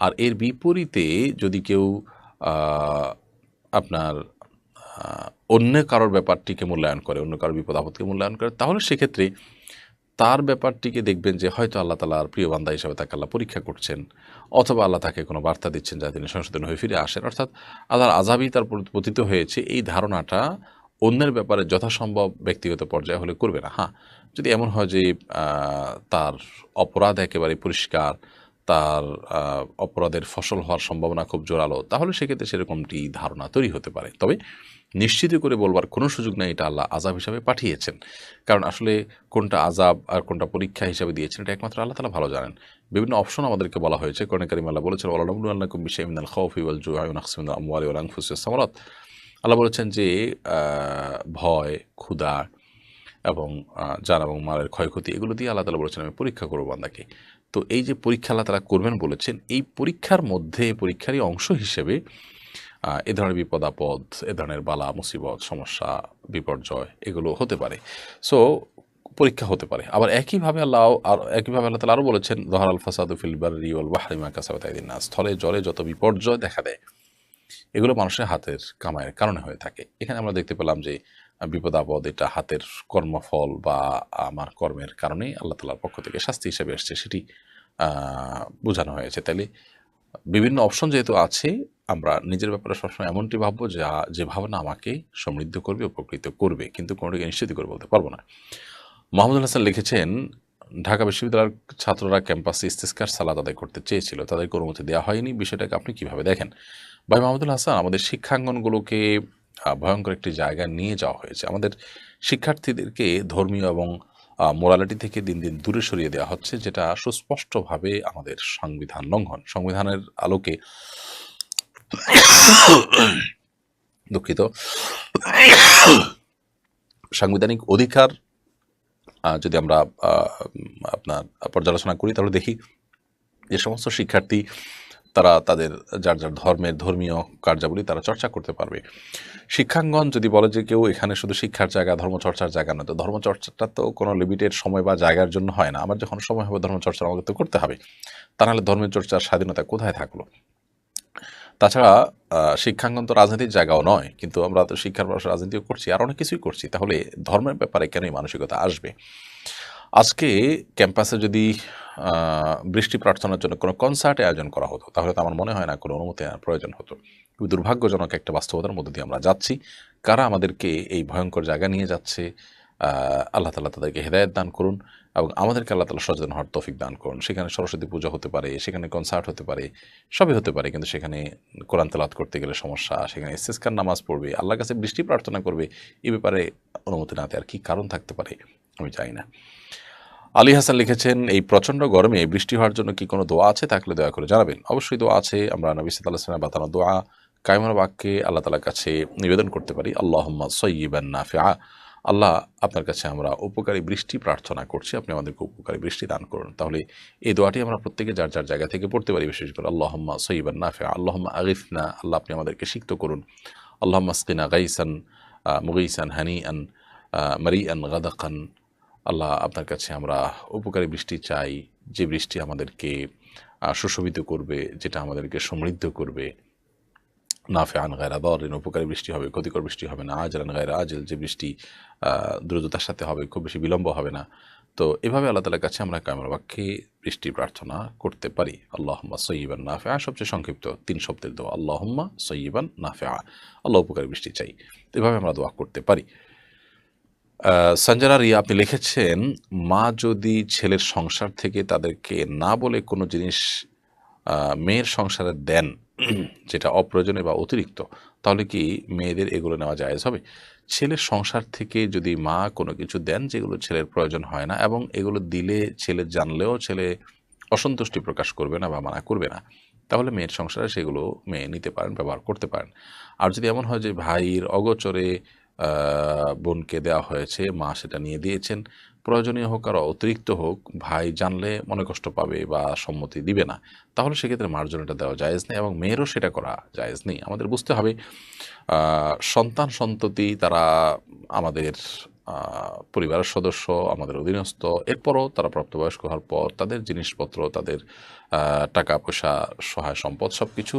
আর এর বিপরীতে যদি কেউ আপনার অন্য কারোর ব্যাপারটিকে মূল্যায়ন করে, অন্য কারোর বিপদ আপদকে মূল্যায়ন করে, তাহলে সেক্ষেত্রে তার ব্যাপারটিকে দেখবেন যে হয়তো আল্লাহ তাআলার প্রিয় বান্দা হিসাবে তাকে আল্লাহ পরীক্ষা করছেন, অথবা আল্লাহ তাকে কোনো বার্তা দিচ্ছেন যা তিনি সংশোধন হয়ে ফিরে আসেন। অর্থাৎ আল্লাহর আযাবই তার পতিত হয়েছে, এই ধারণাটা অন্যের ব্যাপারে যথাসম্ভব ব্যক্তিগত পর্যায়ে হলে করবে না। হ্যাঁ, যদি এমন হয় যে তার অপরাধ একেবারে পরিষ্কার, তার অপরাধের ফসল হওয়ার সম্ভাবনা খুব জোরালো, তাহলে সেক্ষেত্রে সেরকমটি ধারণা তৈরি হতে পারে। তবে নিশ্চিত করে বলবার কোনো সুযোগ নেই এটা আল্লাহ আযাব হিসাবে পাঠিয়েছেন, কারণ আসলে কোনটা আযাব আর কোনটা পরীক্ষা হিসাবে দিয়েছেন এটা একমাত্র আল্লাহ তাআলা ভালো জানেন। বিভিন্ন অপশন আমাদেরকে বলা হয়েছে। কোরআনে কারিমে আল্লাহ বলেছেন, ওয়ালানাবলুওয়ান্নাকুম বিশাইইন মিনাল খাউফি ওয়াল জু'i ওয়া নাকসিম মিনাল আমওয়ালি ওয়াল আনফুসি ওয়াস সামারাত। আল্লাহ বলেছেন যে ভয়, ক্ষুধা এবং জান এবং মালের ক্ষয়ক্ষতি, এগুলো দিয়ে আল্লাহ তাআলা বলেছেন আমি পরীক্ষা করব বান্দাকে। তো এই যে পরীক্ষা আল্লাহ তাআলা করবেন বলেছেন, এই পরীক্ষার মধ্যে, পরীক্ষারই অংশ হিসেবে এ ধরনের বিপদ আপদ, এ ধরনের বালা মুসিবত, সমস্যা, বিপর্যয় এগুলো হতে পারে। সো পরীক্ষা হতে পারে। আবার একইভাবে আল্লাহ তাআলা আরও বলেছেন, যহারাল ফাসাদু ফিল বাররি ওয়াল বাহরি বিমা কাসাবাত আইদিন নাস। স্থলে জলে যত বিপর্যয় দেখা দেয়, এগুলো মানুষের হাতের কামাইয়ের কারণে হয়ে থাকে। এখানে আমরা দেখতে পেলাম যে বিপদ আপদ এটা হাতের কর্মফল বা আমার কর্মের কারণেই আল্লাহ তাআলার পক্ষ থেকে শাস্তি হিসেবে এসছে, সেটি বোঝানো হয়েছে। তাইলে বিভিন্ন অপশন যেহেতু আছে, আমরা নিজের ব্যাপারে সবসময় এমনটি ভাববো যে ভাবনা আমাকে সমৃদ্ধ করবে, উপকৃত করবে, কিন্তু কোনোটাকে নিশ্চিত করে বলতে পারবো না। মাহমুদুল হাসান লিখেছেন, ঢাকা বিশ্ববিদ্যালয়ের ছাত্ররা ক্যাম্পাসে ইস্তেসকার সালাত আদায় করতে চেয়েছিল, তাদেরকে অনুমতি দেওয়া হয়নি, বিষয়টাকে আপনি কিভাবে দেখেন? ভাই মাহমুদুল হাসান, আমাদের শিক্ষাঙ্গনগুলোকে ভয়ঙ্কর একটি জায়গায় নিয়ে যাওয়া হয়েছে। আমাদের শিক্ষার্থীদেরকে ধর্মীয় এবং মোরালিটি থেকে দিন দিন দূরে সরিয়ে দেওয়া হচ্ছে, যেটা সুস্পষ্টভাবে আমাদের সংবিধান লঙ্ঘন। সংবিধানের আলোকে দুঃখিত, সাংবিধানিক অধিকার যদি আমরা আপনার পর্যালোচনা করি, তাহলে দেখি যে সমস্ত শিক্ষার্থী তারা তাদের যার যার ধর্মীয় কার্যাবলী তারা চর্চা করতে পারবে। শিক্ষাঙ্গন যদি বলে যে কেউ এখানে শুধু শিক্ষার জায়গা, ধর্মচর্চার জায়গা নয়, তো ধর্মচর্চাটা তো কোনো লিমিটেড সময় বা জায়গার জন্য হয় না। আমার যখন সময় হবে ধর্মচর্চা আমাকে তো করতে হবে, তা নাহলে ধর্মের চর্চার স্বাধীনতা কোথায় থাকলো? তাছাড়া শিক্ষাঙ্গন তো রাজনীতির জায়গাও নয়, কিন্তু আমরা তো শিক্ষার পাশাপাশি রাজনীতিও করছি, আর অনেক কিছুই করছি, তাহলে ধর্মের ব্যাপারে কেন এই মানসিকতা আসবে? আজকে ক্যাম্পাসে যদি বৃষ্টি প্রার্থনার জন্য কোনো কনসার্ট আয়োজন করা হতো, তাহলে তো আমার মনে হয় না কোনো অনুমতি নেওয়ার প্রয়োজন হতো। খুবই দুর্ভাগ্যজনক একটা বাস্তবতার মধ্যে দিয়ে আমরা যাচ্ছি। কারা আমাদেরকে এই ভয়ঙ্কর জায়গায় নিয়ে যাচ্ছে, আল্লাহ তাআলা তাদেরকে হেদায়েত দান করুন এবং আমাদেরকে আল্লাহ তাআলা সচেতন হওয়ার তৌফিক দান করুন। সেখানে সরস্বতী পূজা হতে পারে, সেখানে কনসার্ট হতে পারে, সবই হতে পারে, কিন্তু সেখানে কোরআন তেলাওয়াত করতে গেলে সমস্যা, সেখানে ইস্তেসকার নামাজ পড়বে, আল্লাহর কাছে বৃষ্টি প্রার্থনা করবে, এই ব্যাপারে অনুমতি না দেওয়ার কী কারণ থাকতে পারে আমি জানি না। আলী হাসান লিখেছেন, এই প্রচণ্ড গরমে বৃষ্টি হওয়ার জন্য কি কোনো দোয়া আছে? থাকলে দয়া করে জানাবেন। অবশ্যই দোয়া আছে। আমরা নবী সাল্লাল্লাহু আলাইহি ওয়াসাল্লামের বাতানো দোয়া কায়মুল বাক্যে আল্লাহ তাআলার কাছে নিবেদন করতে পারি, আল্লাহুম্মা সাইয়্যিবান নাফিআ। আল্লাহ, আপনার কাছে আমরা উপকারী বৃষ্টি প্রার্থনা করছি, আপনি আমাদেরকে উপকারী বৃষ্টি দান করুন। তাহলে এই দোয়াটি আমরা প্রত্যেকে যার যার জায়গা থেকে পড়তে পারি, বিশেষ করে আল্লাহুম্মা সাইয়্যিবান নাফিআ, আল্লাহুম্মা আগিথনা, আল্লাহ আপনি আমাদেরকে সিক্ত করুন, আল্লাহুম্মা আসকিনা গাইসান মুগীসান হানিআন মারিআন গাদাকান। আল্লাহ, আপনার কাছে আমরা উপকারী বৃষ্টি চাই, যে বৃষ্টি আমাদেরকে সুশোভিত করবে, যেটা আমাদেরকে সমৃদ্ধ করবে। নাফিআন গায়রা দারিন, উপকারী বৃষ্টি হবে, ক্ষতিকর বৃষ্টি হবে না। আজরান গায়রা আজিল, যে বৃষ্টি দ্রুততার সাথে হবে, খুব বেশি বিলম্ব হবে না। তো এভাবে আল্লাহ তাআলার কাছে আমরা কায়মুল বাক্যে বৃষ্টি প্রার্থনা করতে পারি। আল্লাহুম্মা সাইয়্যিবান নাফিআ, সবচেয়ে সংক্ষিপ্ত 3 শব্দের দোয়া, আল্লাহুম্মা সাইয়্যিবান নাফিআ, আল্লাহ উপকারী বৃষ্টি চাই। তো এভাবে আমরা দোয়া করতে পারি। সঞ্জনা রিয়া, আপনি লিখেছেন, মা যদি ছেলের সংসার থেকে তাদেরকে না বলে কোনো জিনিস মেয়ের সংসারে দেন যেটা অপ্রয়োজনীয় বা অতিরিক্ত, তাহলে কি মেয়েদের এগুলো নেওয়া জায়েজ হবে? ছেলের সংসার থেকে যদি মা কোনো কিছু দেন যেগুলো ছেলের প্রয়োজন হয় না, এবং এগুলো দিলে ছেলে জানলেও ছেলে অসন্তুষ্টি প্রকাশ করবে না বা মানা করবে না, তাহলে মেয়ের সংসারে সেগুলো মেয়ে নিতে পারেন, ব্যবহার করতে পারেন। আর যদি এমন হয় যে ভাইয়ের অগোচরে বোনকে দেওয়া হয়েছে, মা সেটা নিয়ে দিয়েছেন, প্রয়োজনীয় হোক আর অতিরিক্ত হোক, ভাই জানলে মনে কষ্ট পাবে বা সম্মতি দিবে না, তাহলে সেক্ষেত্রে মার জন্য এটা দেওয়া জায়েজ নেই, এবং মেয়েরও সেটা করা জায়েজ নেই। আমাদের বুঝতে হবে সন্তান সন্ততি তারা আমাদের পরিবারের সদস্য, আমাদের অধীনস্থ, এরপরও তারা প্রাপ্তবয়স্ক হওয়ার পর তাদের জিনিসপত্র, তাদের টাকা পয়সা, সহায় সম্পদ, সব কিছু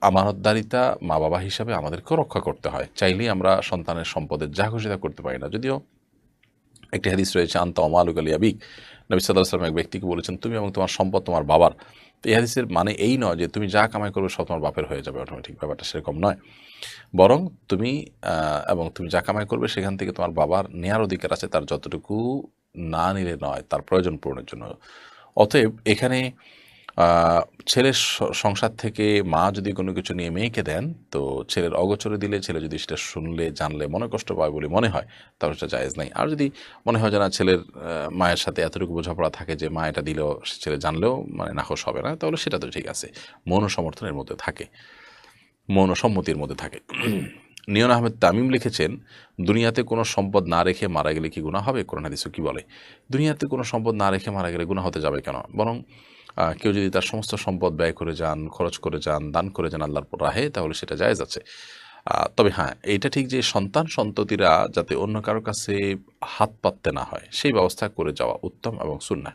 আমানতদারিতা মা বাবা হিসাবে আমাদেরকেও রক্ষা করতে হয়। চাইলেই আমরা সন্তানের সম্পদের যা খুশি তা করতে পারি না। যদিও একটি হাদিস রয়েছে, আনতা ওয়া মালুকা লিআবিক, নবী সাল্লাল্লাহু আলাইহি ওয়াসাল্লাম এক ব্যক্তিকে বলেছেন, তুমি এবং তোমার সম্পদ তোমার বাবার। তো এই হাদিসের মানে এই নয় যে তুমি যা কামাই করবে সব তোমার বাপের হয়ে যাবে অটোমেটিক, ব্যাপারটা সেরকম নয়। বরং তুমি এবং তুমি যা কামাই করবে সেখান থেকে তোমার বাবার নেয়ার অধিকার আছে, তার যতটুকু না নিলে নয়, তার প্রয়োজন পূরণের জন্য। অতএব এখানে ছেলের সংসার থেকে মা যদি কোনো কিছু নিয়ে মেয়েকে দেন, তো ছেলের অগোচরে দিলে, ছেলে যদি সেটা শুনলে জানলে মনে কষ্ট পায় বলে মনে হয়, তাহলে সেটা জায়েজ নাই। আর যদি মনে হয় যে না, ছেলের মায়ের সাথে এতটুকু বোঝাপড়া থাকে যে মা এটা দিলেও ছেলে জানলেও মানে নাখোশ হবে না, তাহলে সেটা তো ঠিক আছে, মৌন সমর্থনের মধ্যে থাকে, মৌন সম্মতির মধ্যে থাকে। নিয়ন আহমেদ তামিম লিখেছেন, দুনিয়াতে কোনো সম্পদ না রেখে মারা গেলে কি গুনাহ হবে? কোরআন হাদিসে কি বলে? দুনিয়াতে কোনো সম্পদ না রেখে মারা গেলে গুনাহ হতে যাবে কেন? বরং কেউ যদি তার সমস্ত সম্পদ ব্যয় করে যান, খরচ করে যান, দান করে যান আল্লাহর রাহে, তাহলে সেটা জায়েজ আছে। তবে হ্যাঁ, এইটা ঠিক যে সন্তান সন্ততিরা যাতে অন্য কারো কাছে হাত পাততে না হয়, সেই ব্যবস্থা করে যাওয়া উত্তম এবং সুন্নাহ।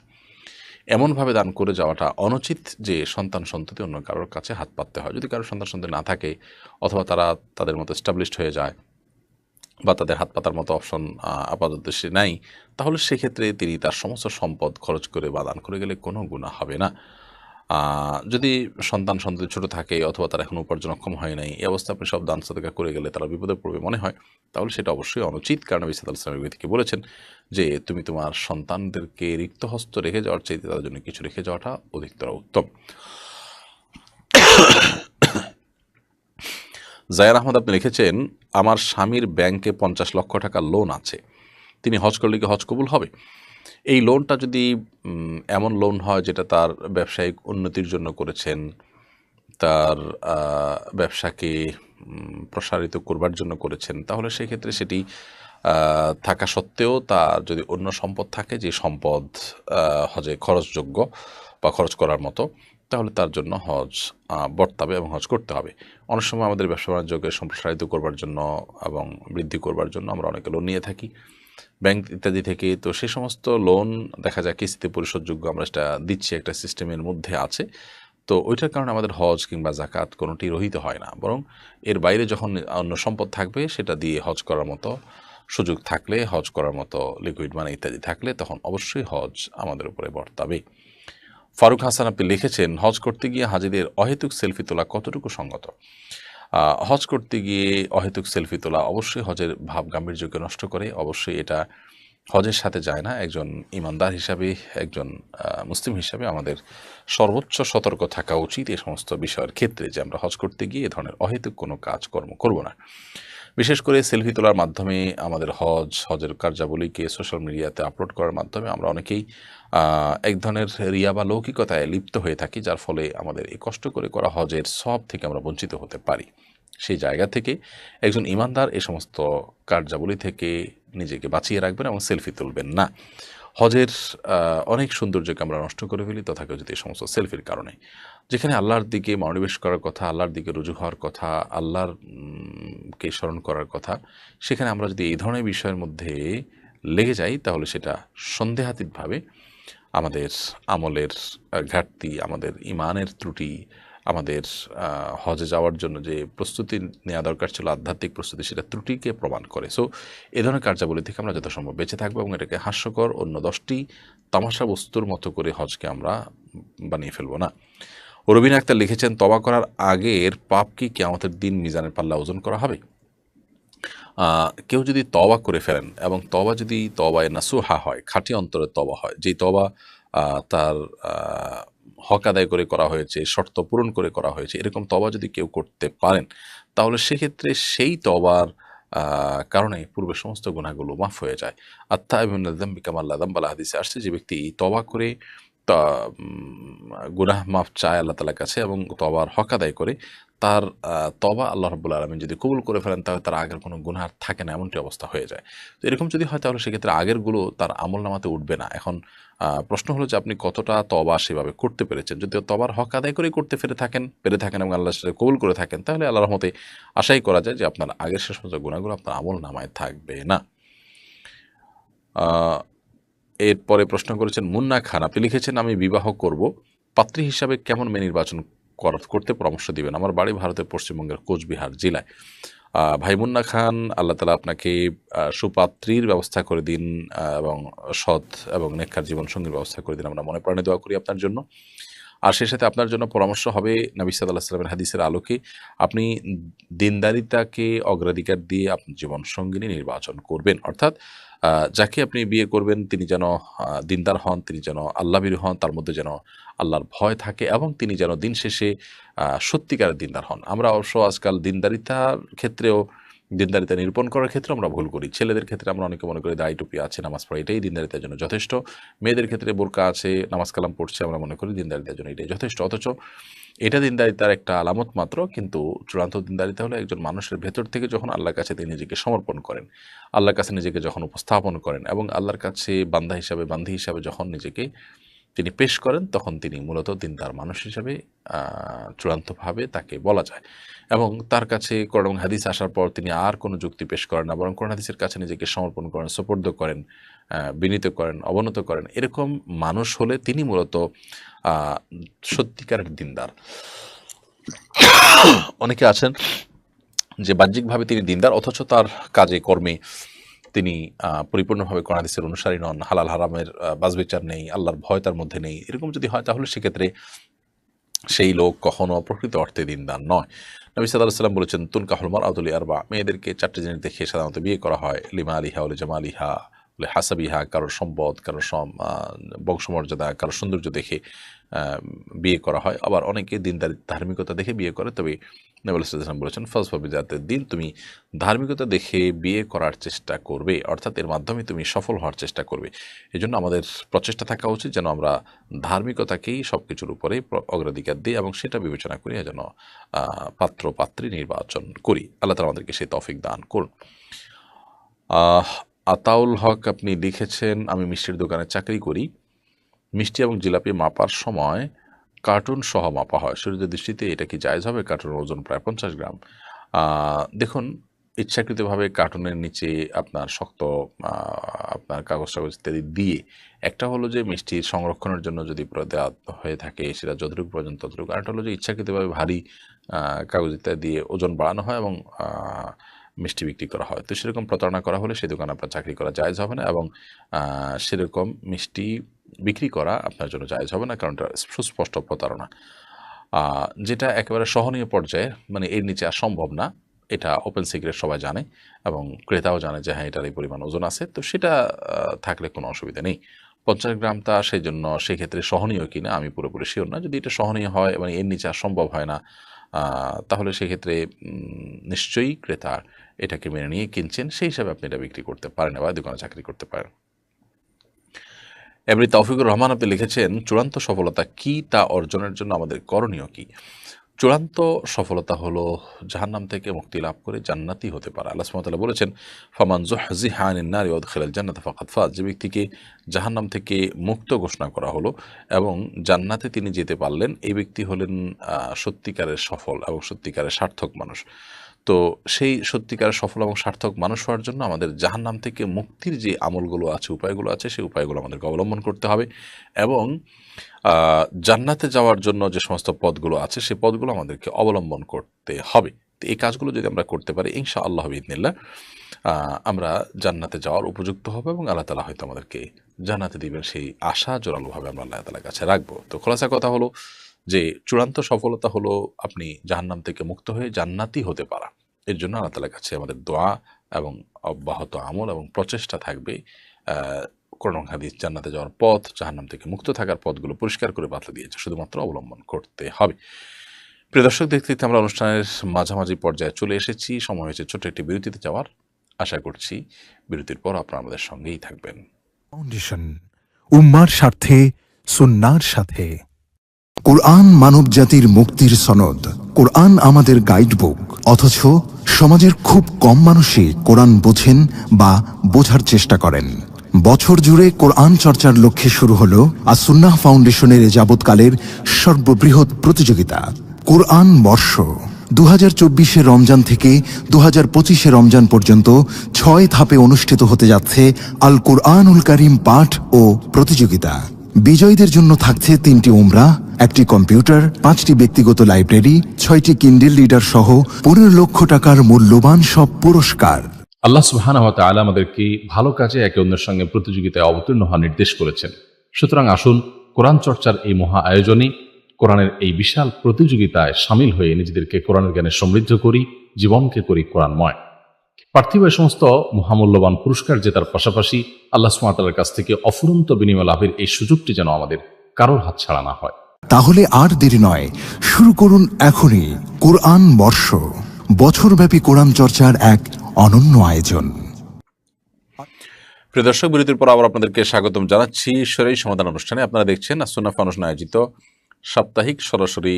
এমনভাবে দান করে যাওয়াটা অনুচিত যে সন্তান সন্ততি অন্য কারোর কাছে হাত পাততে হয়। যদি কারোর সন্তান সন্ততি না থাকে, অথবা তারা তাদের মতো এস্টাবলিশড হয়ে যায়, বা তাদের হাত পাতার মতো অপশন আপাতত সে নাই, তাহলে সেক্ষেত্রে তিনি তার সমস্ত সম্পদ খরচ করে বা দান করে গেলে কোনো গুনাহ হবে না। যদি সন্ততি ছোট থাকে অথবা তারা এখন উপার্জন অক্ষম হয় নাই, এই অবস্থা আপনি সব দান সাদকা করে গেলে তারা বিপদে পড়বে মনে হয়, তাহলে সেটা অবশ্যই অনুচিত। কারণ নবী সাল্লাল্লাহু আলাইহি ওয়াসাল্লাম থেকে বলেছেন যে তুমি তোমার সন্তানদেরকে রিক্ত হস্ত রেখে যাওয়ার চাইতে তাদের জন্য কিছু রেখে যাওয়াটা অধিকতর উত্তম। জায়ার আহমদ আপনি লিখেছেন, আমার স্বামীর ব্যাংকে 50 লক্ষ টাকা লোন আছে, তিনি হজ করলে কি হজ কবুল হবে? এই লোনটা যদি এমন লোন হয় যেটা তার ব্যবসায়িক উন্নতির জন্য করেছেন, তার ব্যবসাকে প্রসারিত করবার জন্য করেছেন, তাহলে সেক্ষেত্রে সেটি থাকা সত্ত্বেও তার যদি অন্য সম্পদ থাকে যে সম্পদ হজে খরচযোগ্য বা খরচ করার মতো, তাহলে তার জন্য হজ বর্তাবে এবং হজ করতে হবে। অনেক সময় আমাদের ব্যবসা বাণিজ্যকে সম্প্রসারিত করবার জন্য এবং বৃদ্ধি করবার জন্য আমরা অনেকে লোন নিয়ে থাকি ব্যাংক ইত্যাদি থেকে। তো সেই সমস্ত লোন দেখা যায় কিস্তিতে পরিশোধযোগ্য, আমরা সেটা দিচ্ছি, একটা সিস্টেমের মধ্যে আছে। তো ওইটার কারণে আমাদের হজ কিংবা জাকাত কোনোটি রহিত হয় না, বরং এর বাইরে যখন অন্য সম্পদ থাকবে সেটা দিয়ে হজ করার মতো সুযোগ থাকলে, হজ করার মতো লিকুইড মানি ইত্যাদি থাকলে তখন অবশ্যই হজ আমাদের উপরে বর্তাবে। ফারুক হাসান আপনি লিখেছেন, হজ করতে গিয়ে হাজিদের অহেতুক সেলফি তোলা কতটুকু সঙ্গত? হজ করতে গিয়ে অহেতুক সেলফি তোলা অবশ্যই হজের ভাব গাম্ভীর্যকে নষ্ট করে, অবশ্যই এটা হজের সাথে যায় না। একজন ইমানদার হিসাবে, একজন মুসলিম হিসাবে আমাদের সর্বোচ্চ সতর্ক থাকা উচিত এই সমস্ত বিষয়ের ক্ষেত্রে, যে আমরা হজ করতে গিয়ে এ ধরনের অহেতুক কোনো কাজকর্ম করব না। বিশেষ করে সেলফি তোলার মাধ্যমে আমাদের হজের কার্যাবলীকে সোশ্যাল মিডিয়াতে আপলোড করার মাধ্যমে আমরা অনেকেই এক ধরনের রিয়া বা লৌকিকতায় লিপ্ত হয়ে থাকি, যার ফলে আমাদের এই কষ্ট করে করা হজের সব থেকে আমরা বঞ্চিত হতে পারি। সেই জায়গা থেকে একজন ইমানদার এই সমস্ত কার্যাবলী থেকে নিজেকে বাঁচিয়ে রাখবেন এবং সেলফি তুলবেন না। হজের অনেক সৌন্দর্যকে আমরা নষ্ট করে ফেলি তথাকথিত এই সমস্ত সেলফির কারণে। যেখানে আল্লাহর দিকে মনোনিবেশ করার কথা, আল্লাহর দিকে রুজু হওয়ার কথা, আল্লাহর কে স্মরণ করার কথা, সেখানে আমরা যদি এই ধরনের বিষয়ের মধ্যে লেগে যাই তাহলে সেটা সন্দেহাতীতভাবে আমাদের আমলের ঘাটতি, আমাদের ইমানের ত্রুটি, আমাদের হজে যাওয়ার জন্য যে প্রস্তুতি নেওয়া দরকার ছিল, আধ্যাত্মিক প্রস্তুতি, সেটা ত্রুটিকে প্রমাণ করে। সো এ ধরনের কার্যাবলী থেকে আমরা যথাসম্ভব বেঁচে থাকবো এবং এটাকে হাস্যকর অন্য 10টি তামাশা বস্তুর মতো করে হজকে আমরা বানিয়ে ফেলবো না। রবিন আক্তার লিখেছেন, তওবা করার আগের পাপ কি কিয়ামতের দিন মিজানের পাল্লা ওজন করা হবে? কেউ যদি তওবা করে ফেলেন এবং তওবা যদি তওবায়ে নাসুহা হয়, খাঁটি অন্তরের তওবা হয়, যেই তওবা তার হক আদায় করে করা হয়েছে, শর্ত পূরণ করে করা হয়েছে, এরকম তওবা যদি কেউ করতে পারেন, তাহলে সেক্ষেত্রে সেই তওবার কারণে পূর্বের সমস্ত গুনাহগুলো মাফ হয়ে যায়। আত্তাইবু মিনাজ যামবি কামা লা যামবা লাহু হাদিসে আসছে, যে ব্যক্তি তওবা করে গুনাহ মাফ চায় আল্লাহ তাআলার কাছে এবং তওবার হক আদায় করে, তার তওবা আল্লাহ রাব্বুল আলামিন যদি কবুল করে ফেলেন, তাহলে তার আগের কোনো গুনাহ আর থাকে না, এমনটি অবস্থা হয়ে যায়। তো এরকম যদি হয় তাহলে সেক্ষেত্রে আগেরগুলো তার আমলনামাতে উঠবে না। এখন প্রশ্ন হলো যে আপনি কতটা তওবা সেভাবে করতে পেরেছেন। যদি তওবার হক আদায় করে করতে পেরে থাকেন এবং আল্লাহর সাথে কবুল করে থাকেন, তাহলে আল্লাহর রহমতে আশাই করা যায় যে আপনার আগের সে সমস্ত গুনাহগুলো আপনার আমলনামায় থাকবে না। এরপরে প্রশ্ন করেছেন মুন্না খান, আপনি লিখেছেন, আমি বিবাহ করব, পাত্রী হিসাবে কেমন মেয়ে নির্বাচন করতে পরামর্শ দিবেন? আমার বাড়ি ভারতের পশ্চিমবঙ্গের কোচবিহার জেলায়। ভাই মুন্না খান, আল্লাহ তাআলা আপনাকে সুপাত্রীর ব্যবস্থা করে দিন এবং সৎ এবং নেককার জীবনসঙ্গীর ব্যবস্থা করে দিন, আমরা মনে প্রাণে দোয়া করি আপনার জন্য। আর সেই সাথে আপনার জন্য পরামর্শ হবে নবী সাল্লাল্লাহু আলাইহি ওয়াসাল্লামের হাদিসের আলোকে আপনি দিনদারিতাকে অগ্রাধিকার দিয়ে আপনার জীবনসঙ্গিনী নির্বাচন করবেন। অর্থাৎ যাকে আপনি বিয়ে করবেন তিনি যেন দিনদার হন, তিনি যেন আল্লাহভীরু হন, তার মধ্যে যেন আল্লাহর ভয় থাকে এবং তিনি যেন দিন শেষে সত্যিকারের দিনদার হন। আমরা অবশ্য আজকাল দিনদারিতার ক্ষেত্রেও, দিনদারিতা নিরূপণ করার ক্ষেত্রে আমরা ভুল করি। ছেলেদের ক্ষেত্রে আমরা অনেকে মনে করি দাড়ি টুপি আছে, নামাজ পড়া, এটাই দিনদারিতার জন্য যথেষ্ট। মেয়েদের ক্ষেত্রে বোরকা আছে, নামাজ কালাম পড়ছে, আমরা মনে করি দিনদারিতার জন্য এটাই যথেষ্ট। অথচ এটা দিনদারিতার একটা আলামত মাত্র, কিন্তু চূড়ান্ত দিনদারিতা হলো একজন মানুষের ভেতর থেকে যখন আল্লাহর কাছে তিনি নিজেকে সমর্পণ করেন, আল্লাহর কাছে নিজেকে যখন উপস্থাপন করেন এবং আল্লাহর কাছে বান্ধী হিসাবে যখন নিজেকে তিনি পেশ করেন, তখন তিনি মূলত দিনদার মানুষ হিসাবে চূড়ান্তভাবে তাকে বলা যায়। এবং তার কাছে কোরআন এবং হাদিস আসার পর তিনি আর কোনো যুক্তি পেশ করেন না, বরং কোরআন হাদিসের কাছে নিজেকে সমর্পণ করেন, সোপর্দ করেন, বিনীত করেন, অবনত করেন। এরকম মানুষ হলে তিনি মূলত সত্যিকারের দিনদার। অনেকে আছেন যে বাহ্যিকভাবে তিনি দিনদার, অথচ তার কাজে কর্মে তিনি পরিপূর্ণভাবে কোরআন হাদিসের অনুসারী নন, হালাল হারামের বাছবিচার নেই, আল্লাহর ভয় তার মধ্যে নেই। এরকম যদি হয় তাহলে সেক্ষেত্রে সেই লোক কখনো প্রকৃত অর্থে দিনদার নয়। নবী সাল্লাল্লাহু আলাইহি ওয়াসাল্লাম বলেছেন, তুনকাহুল মারআতু লিআরবা, মেয়েদেরকে চারটি জিনিস দেখে সাধারণত বিয়ে করা হয়। লিমা আলিহা ওয়া জামালিহা ওয়া হাসাবিহা, কারোর সম্পদ, কারোর বংশমর্যাদা, কারোর সৌন্দর্য দেখে বিয়ে করা হয়। আবার অনেকে দিনদারি ধার্মিকতা দেখে বিয়ে করে। তবে নবী সাল্লাল্লাহু আলাইহি ওয়াসাল্লাম বলেছেন, ফাজফা বিযাতিদ দিন, তুমি ধার্মিকতা দেখে বিয়ে করার চেষ্টা করবে, অর্থাৎ এর মাধ্যমে তুমি সফল হওয়ার চেষ্টা করবে। এজন্য আমাদের প্রচেষ্টা থাকা উচিত যেন আমরা ধার্মিকতাকেই সব কিছুর উপরে অগ্রাধিকার দিই এবং সেটা বিবেচনা করি যেন পাত্র পাত্রী নির্বাচন করি। আল্লাহ তাআলা আমাদেরকে সেই তৌফিক দান করুন। আতাউল হক আপনি লিখেছেন, আমি মিষ্টির দোকানে চাকরি করি। মিষ্টি এবং জিলাপি মাপার সময় কার্টুন সহ মাপা হয়, শরীরের দৃষ্টিতে এটা কি জায়েজ হবে? কার্টুনের ওজন প্রায় 50 গ্রাম। দেখুন, ইচ্ছাকৃতভাবে কার্টুনের নিচে আপনার শক্ত আপনার কাগজ টাগজ ইত্যাদি দিয়ে, একটা হলো যে মিষ্টির সংরক্ষণের জন্য যদি দেওয়া হয়ে থাকে সেটা যতটুকু প্রয়োজন ততটুকু, আরেকটা হলো যে ইচ্ছাকৃতভাবে ভারী কাগজ ইত্যাদি দিয়ে ওজন বাড়ানো হয় এবং মিষ্টি বিক্রি করা হয়। তো সেরকম প্রতারণা করা হলে সেই দোকানে আপনার চাকরি করা জায়েজ হবে না এবং সেরকম মিষ্টি বিক্রি করা আপনার জন্য জায়েজ হবে না, কারণ এটা সুস্পষ্ট প্রতারণা। যেটা একেবারে সহনীয় পর্যায়ে, মানে এর নিচে আর সম্ভব না, এটা ওপেন সিক্রেট, সবাই জানে এবং ক্রেতাও জানে যে হ্যাঁ এটার এই পরিমাণ ওজন আছে, তো সেটা থাকলে কোনো অসুবিধা নেই। 50 গ্রামটা সেই জন্য সেক্ষেত্রে সহনীয় কিনা আমি পুরোপুরি শিওর না। যদি এটা সহনীয় হয় এবং এর নিচে আর সম্ভব হয় না, তাহলে সেক্ষেত্রে নিশ্চয়ই ক্রেতা এটাকে মেনে নিয়ে কিনছেন, সেই হিসাবে আপনি এটা বিক্রি করতে পারেন বা দোকানে চাকরি করতে পারেন। এমনি তৌফিকুর রহমান আপনি লিখেছেন, চূড়ান্ত সফলতা কি, তা অর্জনের জন্য আমাদের করণীয় কি? চূড়ান্ত সফলতা হলো জাহান্নাম থেকে মুক্তি লাভ করে জান্নাতি হতে পারে। আল্লাহ সুবহানাহু ওয়া তাআলা বলেছেন, ফামান যুহজিহা আনিন নারি ওয়া উদখিলাল জান্নাতা ফাকাদ ফাজ, যে ব্যক্তিকে জাহান্নাম থেকে মুক্ত ঘোষণা করা হলো এবং জান্নাতে তিনি যেতে পারলেন, এই ব্যক্তি হলেন সত্যিকারের সফল এবং সত্যিকারের সার্থক মানুষ। তো সেই সত্যিকারের সফল এবং সার্থক মানুষ হওয়ার জন্য আমাদের জাহান্নাম থেকে মুক্তির যে আমলগুলো আছে, উপায়গুলো আছে, সেই উপায়গুলো আমাদেরকে অবলম্বন করতে হবে এবং জান্নাতে যাওয়ার জন্য যে সমস্ত পথগুলো আছে সেই পথগুলো আমাদেরকে অবলম্বন করতে হবে। তো এই কাজগুলো যদি আমরা করতে পারি ইনশাআল্লাহ বিইذনিল্লাহ আমরা জান্নাতে যাওয়ার উপযুক্ত হবে এবং আল্লাহ তাআলা হয়তো আমাদেরকে জান্নাতে দিবেন, সেই আশা জোরালোভাবে আমরা আল্লাহ তাআলার কাছে রাখবো। তো খোলাসা কথা হলো যে চূড়ান্ত সফলতা হলো আপনি জাহান্নাম থেকে মুক্ত হয়ে জান্নাতি হতে পারা। এর জন্য আল্লাহ তাআলার কাছে আমাদের দোয়া এবং অব্যাহত আমল এবং প্রচেষ্টা থাকবে। কোরআন হাদিস জান্নাতে যাওয়ার পথ, জাহান্নাম থেকে মুক্ত থাকার পথগুলো পরিষ্কার করে বাতলে দিয়েছে, শুধুমাত্র অবলম্বন করতে হবে। প্রিয় দর্শক, দেখতে দেখতে আমরা অনুষ্ঠানের মাঝামাঝি পর্যায়ে চলে এসেছি। সময় হয়েছে ছোট্ট একটি বিরতিতে যাওয়ার। আশা করছি বিরতির পর আপনারা আমাদের সঙ্গেই থাকবেন। ফাউন্ডেশন, উম্মার স্বার্থে, সুন্নাহর সাথে। কোরআন মানব জাতির মুক্তির সনদ, কোরআন আমাদের গাইডবুক। অথচ সমাজের খুব কম মানুষই কোরআন বোঝেন বা বোঝার চেষ্টা করেন। বছর জুড়ে কোরআন চর্চার লক্ষ্যে শুরু হলো আস-সুন্নাহ ফাউন্ডেশনের যাবৎকালের সর্ববৃহৎ প্রতিযোগিতা কোরআন বর্ষ। 2024 রমজান থেকে 2025 রমজান পর্যন্ত 6 ধাপে অনুষ্ঠিত হতে যাচ্ছে আল কোরআনুল কারীম পাঠ ও প্রতিযোগিতা। বিজয়ীদের জন্য থাকছে 3টি উমরাহ, 1টি কম্পিউটার, 5টি ব্যক্তিগত লাইব্রেরি, 6টি কিন্ডেল রিডার সহ 15 লক্ষ টাকার মূল্যবান সব পুরস্কার। আল্লাহ সুবহানাহু ওয়া তাআলা আমাদেরকে ভালো কাজে একে অন্যের সঙ্গে প্রতিযোগিতায় অবতীর্ণ হওয়ার নির্দেশ করেছেন। সুতরাং আসুন কোরআন চর্চার এই মহা আয়োজনে, কোরআনের এই বিশাল প্রতিযোগিতায় সামিল হয়ে নিজেদেরকে কোরআনের জ্ঞানে সমৃদ্ধ করি, জীবনকে করি কোরআনময়। পার্থিব এই সমস্ত মহামূল্যবান পুরস্কার জেতার পাশাপাশি আল্লাহ সুবহানাহু ওয়া তাআলার কাছ থেকে অফুরন্ত বিনিময় লাভের এই সুযোগটি যেন আমাদের কারোর হাত ছাড়া না হয়। তাহলে আর দেরি নয়, শুরু করুন এখনই কোরআন বর্ষ, বছরব্যাপী কোরআন চর্চার এক অনন্য আয়োজন। প্রিয় দর্শক, বিরতির পর আবার আপনাদেরকে স্বাগতম জানাচ্ছি শরীর সমাধান অনুষ্ঠানে। আপনারা দেখছেন আস-সুন্নাহ ফাউন্ডেশন আয়োজিত সাপ্তাহিক সরাসরি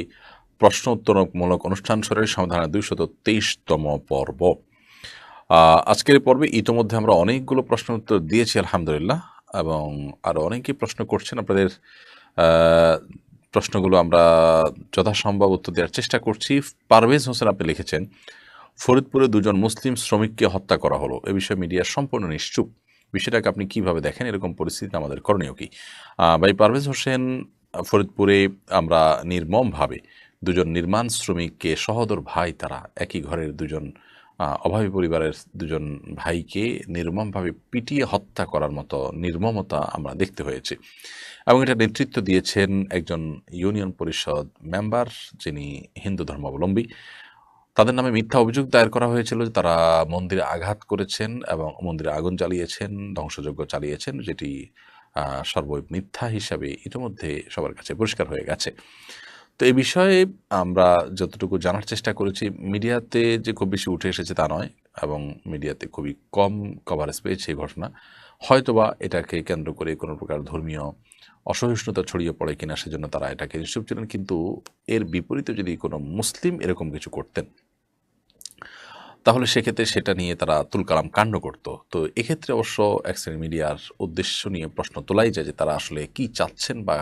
প্রশ্ন উত্তরমূলক অনুষ্ঠান শরীর সমাধানের 223তম পর্ব। আজকের পর্বে ইতোমধ্যে আমরা অনেকগুলো প্রশ্ন উত্তর দিয়েছি আলহামদুলিল্লাহ, এবং আরও অনেকেই প্রশ্ন করছেন। আপনাদের প্রশ্নগুলো আমরা যথাসম্ভব উত্তর দেওয়ার চেষ্টা করছি। পারভেজ হোসেন আপনি লিখেছেন, ফরিদপুরে 2জন মুসলিম শ্রমিককে হত্যা করা হলো, এ বিষয়ে মিডিয়া সম্পূর্ণ নিশ্চুপ, বিষয়টাকে আপনি কিভাবে দেখেন? এরকম পরিস্থিতি আমাদের করণীয় কি? ভাই পারভেজ হোসেন, ফরিদপুরে আমরা নির্মমভাবে 2জন নির্মাণ শ্রমিককে, সহোদর ভাই তারা, একই ঘরের 2জন অভাবী পরিবারের দুজন ভাইকে নির্মমভাবে পিটিয়ে হত্যা করার মতো নির্মমতা আমরা দেখতে হয়েছে। এবং এটা নেতৃত্ব দিয়েছেন একজন ইউনিয়ন পরিষদ মেম্বার, যিনি হিন্দু ধর্মাবলম্বী। তাদের নামে মিথ্যা অভিযোগ দায়ের করা হয়েছিল যে তারা মন্দিরে আঘাত করেছেন এবং মন্দিরে আগুন জ্বালিয়েছেন, ধ্বংসযজ্ঞ চালিয়েছেন, যেটি সর্বৈব মিথ্যা হিসাবে ইতিমধ্যে সবার কাছে পরিষ্কার হয়ে গেছে। তো এই বিষয়ে আমরা যতটুকু জানার চেষ্টা করেছি, মিডিয়াতে যে খুব বেশি উঠে এসেছে তা নয়, এবং মিডিয়াতে খুবই কম কভারেজ পেয়েছে এই ঘটনা। হয়তোবা এটাকে কেন্দ্র করে কোনো প্রকার ধর্মীয় অসহিষ্ণুতা ছড়িয়ে পড়ে কিনা, সেজন্য তারা এটাকে নিশ্চুপ ছিলেন। কিন্তু এর বিপরীতে যদি কোনো মুসলিম এরকম কিছু করতেন, তাহলে সেক্ষেত্রে সেটা নিয়ে তারা তুলকালাম কাণ্ড করত। তো এক্ষেত্রে অবশ্য এক শ্রেণীর মিডিয়ার উদ্দেশ্য নিয়ে প্রশ্ন তোলাই যায় যে তারা আসলে কি চাচ্ছেন বা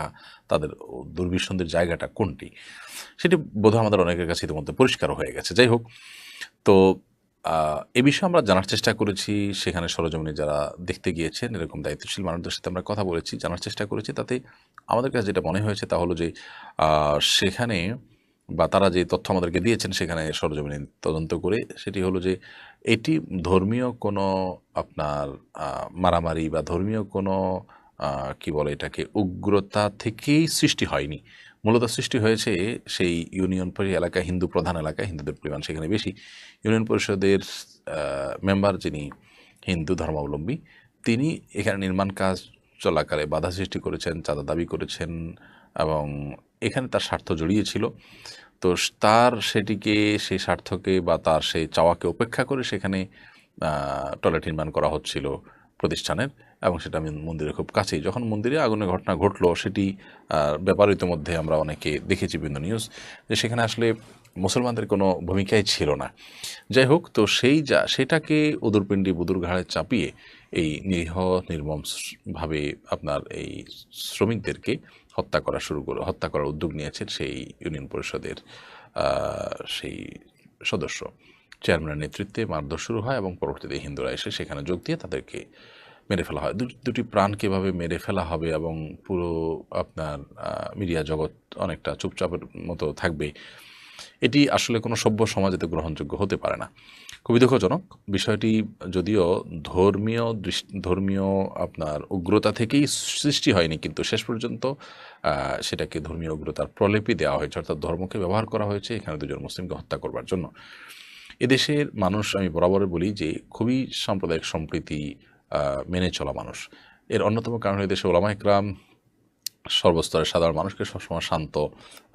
তাদের দুর্বিসন্ধির জায়গাটা কোনটি, সেটি বোধহয় আমাদের অনেকের কাছে ইতিমধ্যে পরিষ্কার হয়ে গেছে। যাই হোক, তো এ বিষয়ে আমরা জানার চেষ্টা করেছি, সেখানে সরজমিনে যারা দেখতে গিয়েছেন এরকম দায়িত্বশীল মানুষদের সাথে আমরা কথা বলেছি, জানার চেষ্টা করেছি। তাতে আমাদের কাছে যেটা মনে হয়েছে তা হলো যে সেখানে বা তারা যে তথ্য আমাদেরকে দিয়েছেন সেখানে সরজমিনে তদন্ত করে সেটি হলো যে এটি ধর্মীয় কোনো আপনার মারামারি বা ধর্মীয় কোনো কি বলে এটাকে উগ্রতা থেকেই সৃষ্টি হয়নি। মূলত সৃষ্টি হয়েছে সেই ইউনিয়ন পরিষদ এলাকা, হিন্দু প্রধান এলাকা, হিন্দুদের পরিমাণ সেখানে বেশি। ইউনিয়ন পরিষদের মেম্বার, যিনি হিন্দু ধর্মাবলম্বী, তিনি এখানে নির্মাণ কাজ চলাকালে বাধা সৃষ্টি করেছেন, চাঁদা দাবি করেছেন এবং এখানে তার স্বার্থ জড়িয়েছিল। তো তার সেটিকে, সেই স্বার্থকে বা তার সেই চাওয়াকে উপেক্ষা করে সেখানে টয়লেট নির্মাণ করা হচ্ছিল প্রতিষ্ঠানের, এবং সেটা মন্দিরের খুব কাছেই। যখন মন্দিরে আগুনের ঘটনা ঘটলো, সেটি ব্যাপার ইতিমধ্যে আমরা অনেকে দেখেছি বিভিন্ন নিউজ, যে সেখানে আসলে মুসলমানদের কোনো ভূমিকাই ছিল না। যাই হোক, তো সেটাকে উদুরপিণ্ডি বুদুর ঘাড়ে চাপিয়ে এই নিরীহ নির্মমভাবে আপনার এই শ্রমিকদেরকে হত্যা করার উদ্যোগ নিয়েছেন সেই ইউনিয়ন পরিষদের সেই সদস্য। চেয়ারম্যানের নেতৃত্বে মারধর শুরু হয় এবং পরবর্তীতে হিন্দুরা এসে সেখানে যোগ দিয়ে তাদেরকে মেরে ফেলা হয়। দুটি প্রাণকে এভাবে মেরে ফেলা হবে এবং পুরো আপনার মিডিয়া জগৎ অনেকটা চুপচাপের মতো থাকবে, এটি আসলে কোনো সভ্য সমাজেতে গ্রহণযোগ্য হতে পারে না। খুবই দুঃখজনক বিষয়টি। যদিও ধর্মীয় আপনার উগ্রতা থেকেই সৃষ্টি হয়নি, কিন্তু শেষ পর্যন্ত সেটাকে ধর্মীয় উগ্রতার প্রলেপই দেওয়া হয়েছে, অর্থাৎ ধর্মকে ব্যবহার করা হয়েছে এখানে দুজন মুসলিমকে হত্যা করবার জন্য। এদেশের মানুষ, আমি বরাবর বলি যে খুবই সাম্প্রদায়িক সম্প্রীতি মেনে চলা মানুষ। এর অন্যতম কারণ এদেশে ওলামা ইকরাম সর্বস্তরের সাধারণ মানুষকে সবসময় শান্ত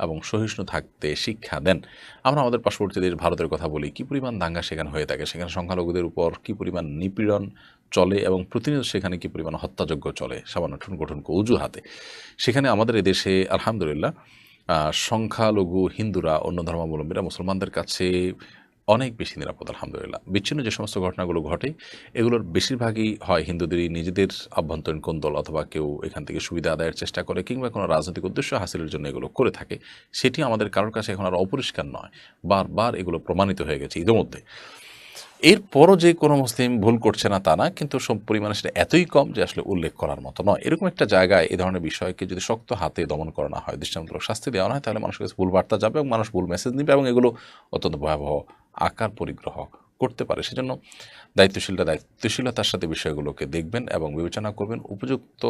এবং সহিষ্ণু থাকতে শিক্ষা দেন। আমরা আমাদের পার্শ্ববর্তী দেশ ভারতের কথা বলি, কী পরিমাণ দাঙ্গা সেখানে হয়ে থাকে, সেখানে সংখ্যালঘুদের উপর কী পরিমাণ নিপীড়ন চলে এবং প্রতিনিয়ত সেখানে কী পরিমাণ হত্যাযজ্ঞ চলে সামান্য ঠুনকো অজুহাতে। সেখানে আমাদের এদেশে আলহামদুলিল্লাহ সংখ্যালঘু হিন্দুরা, অন্য ধর্মাবলম্বীরা মুসলমানদের কাছে অনেক বেশি নিরাপদ আলহামদুলিল্লাহ। বিচ্ছিন্ন যে সমস্ত ঘটনাগুলো ঘটে, এগুলোর বেশিরভাগই হয় হিন্দুদেরই নিজেদের আভ্যন্তরীণ কোন্দল, অথবা কেউ এখান থেকে সুবিধা আদায়ের চেষ্টা করে কিংবা কোনো রাজনৈতিক উদ্দেশ্য হাসিলের জন্য এগুলো করে থাকে। সেটি আমাদের কারোর কাছে এখন আর অপরিষ্কার নয়, বারবার এগুলো প্রমাণিত হয়ে গেছে ইতিমধ্যে। এরপরও যে কোনো মুসলিম ভুল করছে না তা না, কিন্তু সব পরিমাণে সেটা এতই কম যে আসলে উল্লেখ করার মতো নয়। এরকম একটা জায়গায় এই ধরনের বিষয়কে যদি শক্ত হাতে দমন করা না হয়, দৃষ্টান্তমূলক শাস্তি দেওয়া না হয়, তাহলে মানুষের কাছে ভুল বার্তা যাবে এবং মানুষ ভুল মেসেজ নেবে এবং এগুলো অত্যন্ত ভয়াবহ আকার পরিগ্রহ করতে পারে। সেজন্য দায়িত্বশীলতার সাথে বিষয়গুলোকে দেখবেন এবং বিবেচনা করবেন, উপযুক্ত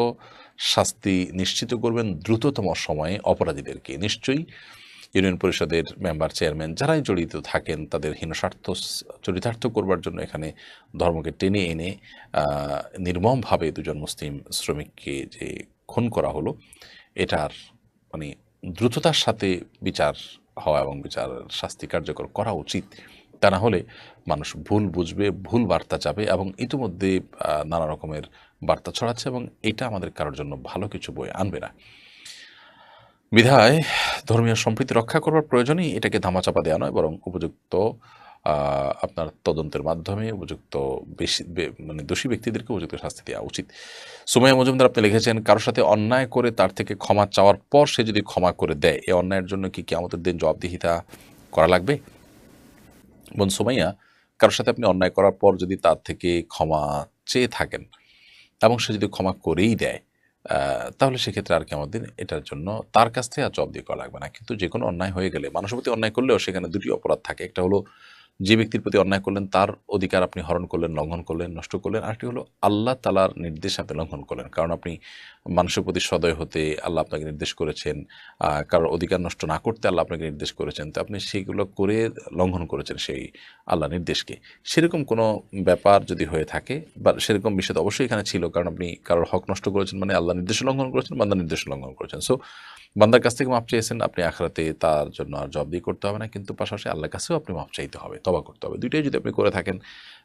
শাস্তি নিশ্চিত করবেন দ্রুততম সময়ে অপরাধীদেরকে। নিশ্চয়ই ইউনিয়ন পরিষদের মেম্বার, চেয়ারম্যান যারাই জড়িত থাকেন, তাদের হীনস্বার্থ চরিতার্থ করবার জন্য এখানে ধর্মকে টেনে এনে নির্মমভাবে দুজন মুসলিম শ্রমিককে যে খুন করা হলো, এটার মানে দ্রুততার সাথে বিচার হওয়া এবং বিচার শাস্তি কার্যকর করা উচিত। তা না হলে মানুষ ভুল বুঝবে, ভুল বার্তা যাবে এবং ইতিমধ্যে নানা রকমের বার্তা ছড়াচ্ছে এবং এটা আমাদের কারোর জন্য ভালো কিছু বয়ে আনবে না। বিধায় ধর্মীয় সম্প্রীতি রক্ষা করবার প্রয়োজনেই এটাকে ধামাচাপা দেওয়া নয়, বরং উপযুক্ত আপনার তদন্তের মাধ্যমে উপযুক্ত মানে দোষী ব্যক্তিদেরকে উপযুক্ত শাস্তি দেওয়া উচিত। সুমাইয়া মজুমদার আপনি লিখেছেন, কারোর সাথে অন্যায় করে তার থেকে ক্ষমা চাওয়ার পর সে যদি ক্ষমা করে দেয়, এ অন্যায়ের জন্য কি কিয়ামতের দিন জবাবদিহিতা করা লাগবে? বোন সুমাইয়া, কারোর সাথে আপনি অন্যায় করার পর যদি তার থেকে ক্ষমা চেয়ে থাকেন এবং সে যদি ক্ষমা করেই দেয়, তাহলে সেক্ষেত্রে আর কিয়ামতের দিন এটার জন্য তার কাছ থেকে আর জবাবদিহি করা লাগবে না। কিন্তু যে কোনো অন্যায় হয়ে গেলে, মানুষের প্রতি অন্যায় করলেও সেখানে দুটি অপরাধ থাকে। একটা হলো যে ব্যক্তির প্রতি অন্যায় করলেন তার অধিকার আপনি হরণ করলেন, লঙ্ঘন করলেন, নষ্ট করলেন। আরেকটি হলো আল্লাহ তাআলার নির্দেশ আপনি লঙ্ঘন করলেন, কারণ আপনি মানুষের প্রতি সদয় হতে আল্লাহ আপনাকে নির্দেশ করেছেন, কারোর অধিকার নষ্ট না করতে আল্লাহ আপনাকে নির্দেশ করেছেন, তো আপনি সেগুলো করে লঙ্ঘন করেছেন সেই আল্লাহ নির্দেশকে। সেরকম কোনো ব্যাপার যদি হয়ে থাকে বা সেরকম বিষয় তো অবশ্যই এখানে ছিল, কারণ আপনি কারোর হক নষ্ট করেছেন মানে আল্লাহ নির্দেশ লঙ্ঘন করেছেন, বান্দার নির্দেশ লঙ্ঘন করেছেন। সো বান্দার কাছ থেকে মাপ চেয়েছেন, আপনি আখিরাতে তার জন্য আর জবাবদিহি করতে হবে না, কিন্তু পাশাপাশি আল্লাহর কাছেও আপনি মাপ চাইতে হবে, তওবা করতে হবে। দুইটাই যদি আপনি করে থাকেন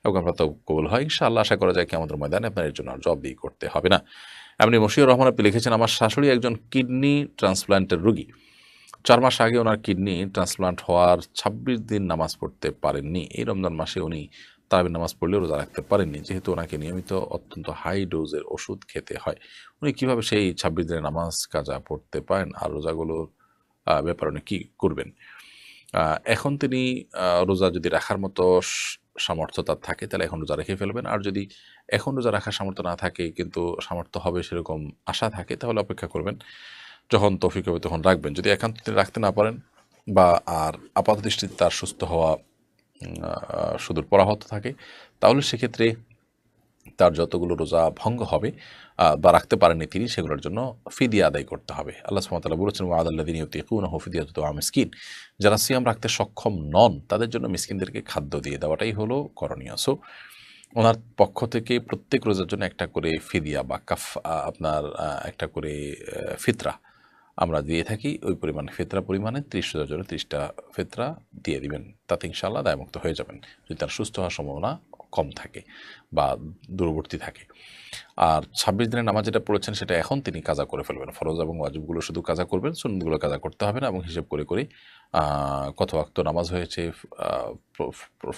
এবং আপনার তওবা কবুল হয়, ইনশাআল্লাহ আশা করা যায় কিয়ামতের ময়দানে আপনার এর জন্য আর জবাবদিহি করতে হবে না। এমনি মশিউর রহমান আপনি লিখেছেন, আমার শাশুড়ি একজন কিডনি ট্রান্সপ্লান্টের রোগী। 4 মাস আগে ওনার কিডনি ট্রান্সপ্লান্ট হওয়ার 26 দিন নামাজ পড়তে পারেননি। এই রমজান মাসে উনি তারাবির নামাজ পড়লেও রোজা রাখতে পারেননি, যেহেতু ওনাকে নিয়মিত অত্যন্ত হাই ডোজের ওষুধ খেতে হয়। উনি কীভাবে সেই 26 দিনের নামাজ কাজা পড়তে পারেন আর রোজাগুলোর ব্যাপারে উনি কী করবেন? এখন তিনি রোজা যদি রাখার মতো সামর্থ্য তার থাকে তাহলে এখন রোজা রেখে ফেলবেন, আর যদি এখন রোজা রাখার সামর্থ্য না থাকে কিন্তু সামর্থ্য হবে সেরকম আশা থাকে তাহলে অপেক্ষা করবেন, যখন তৌফিক হবে তখন রাখবেন। যদি একান্ত তিনি রাখতে না পারেন বা আর আপাত দৃষ্টিতে তার সুস্থ হওয়া সুদূর পরাহত থাকে, তাহলে সেক্ষেত্রে তার যতগুলো রোজা ভঙ্গ হবে বা রাখতে পারেননি তিনি, সেগুলোর জন্য ফিদিয়া আদায় করতে হবে। আল্লাহ সুবহানাহু ওয়া তাআলা বলেছেন, ওয়া'আলাল্লাযীনা ইউতীকুনাহু ফিদিয়াতুন তা'আমু মিসকিন, যারা সিয়াম রাখতে সক্ষম নন তাদের জন্য মিসকিনদেরকে খাদ্য দিয়ে দেওয়াটাই হলো করণীয়। সো ওনার পক্ষ থেকে প্রত্যেক রোজার জন্য একটা করে ফিদিয়া বা আপনার একটা করে ফিতরা আমরা দিয়ে থাকি। ওই পরিমাণ ফিতরা পরিমাণে 30 রোজার জন্য 30টা ফিতরা দিয়ে দিবেন, তাতে ইনশাআল্লাহ দায়মুক্ত হয়ে যাবেন, যদি তার সুস্থ হওয়ার সম্ভাবনা কম থাকে বা দূরবর্তী থাকে। আর 26 দিনের নামাজ যেটা পড়েছেন সেটা এখন তিনি কাজা করে ফেলবেন। ফরজ এবং ওয়াজিবগুলো শুধু কাজা করবেন, সুন্নতগুলো কাজা করতে হবে না, এবং হিসেব করে করে কত ওয়াক্ত নামাজ হয়েছে,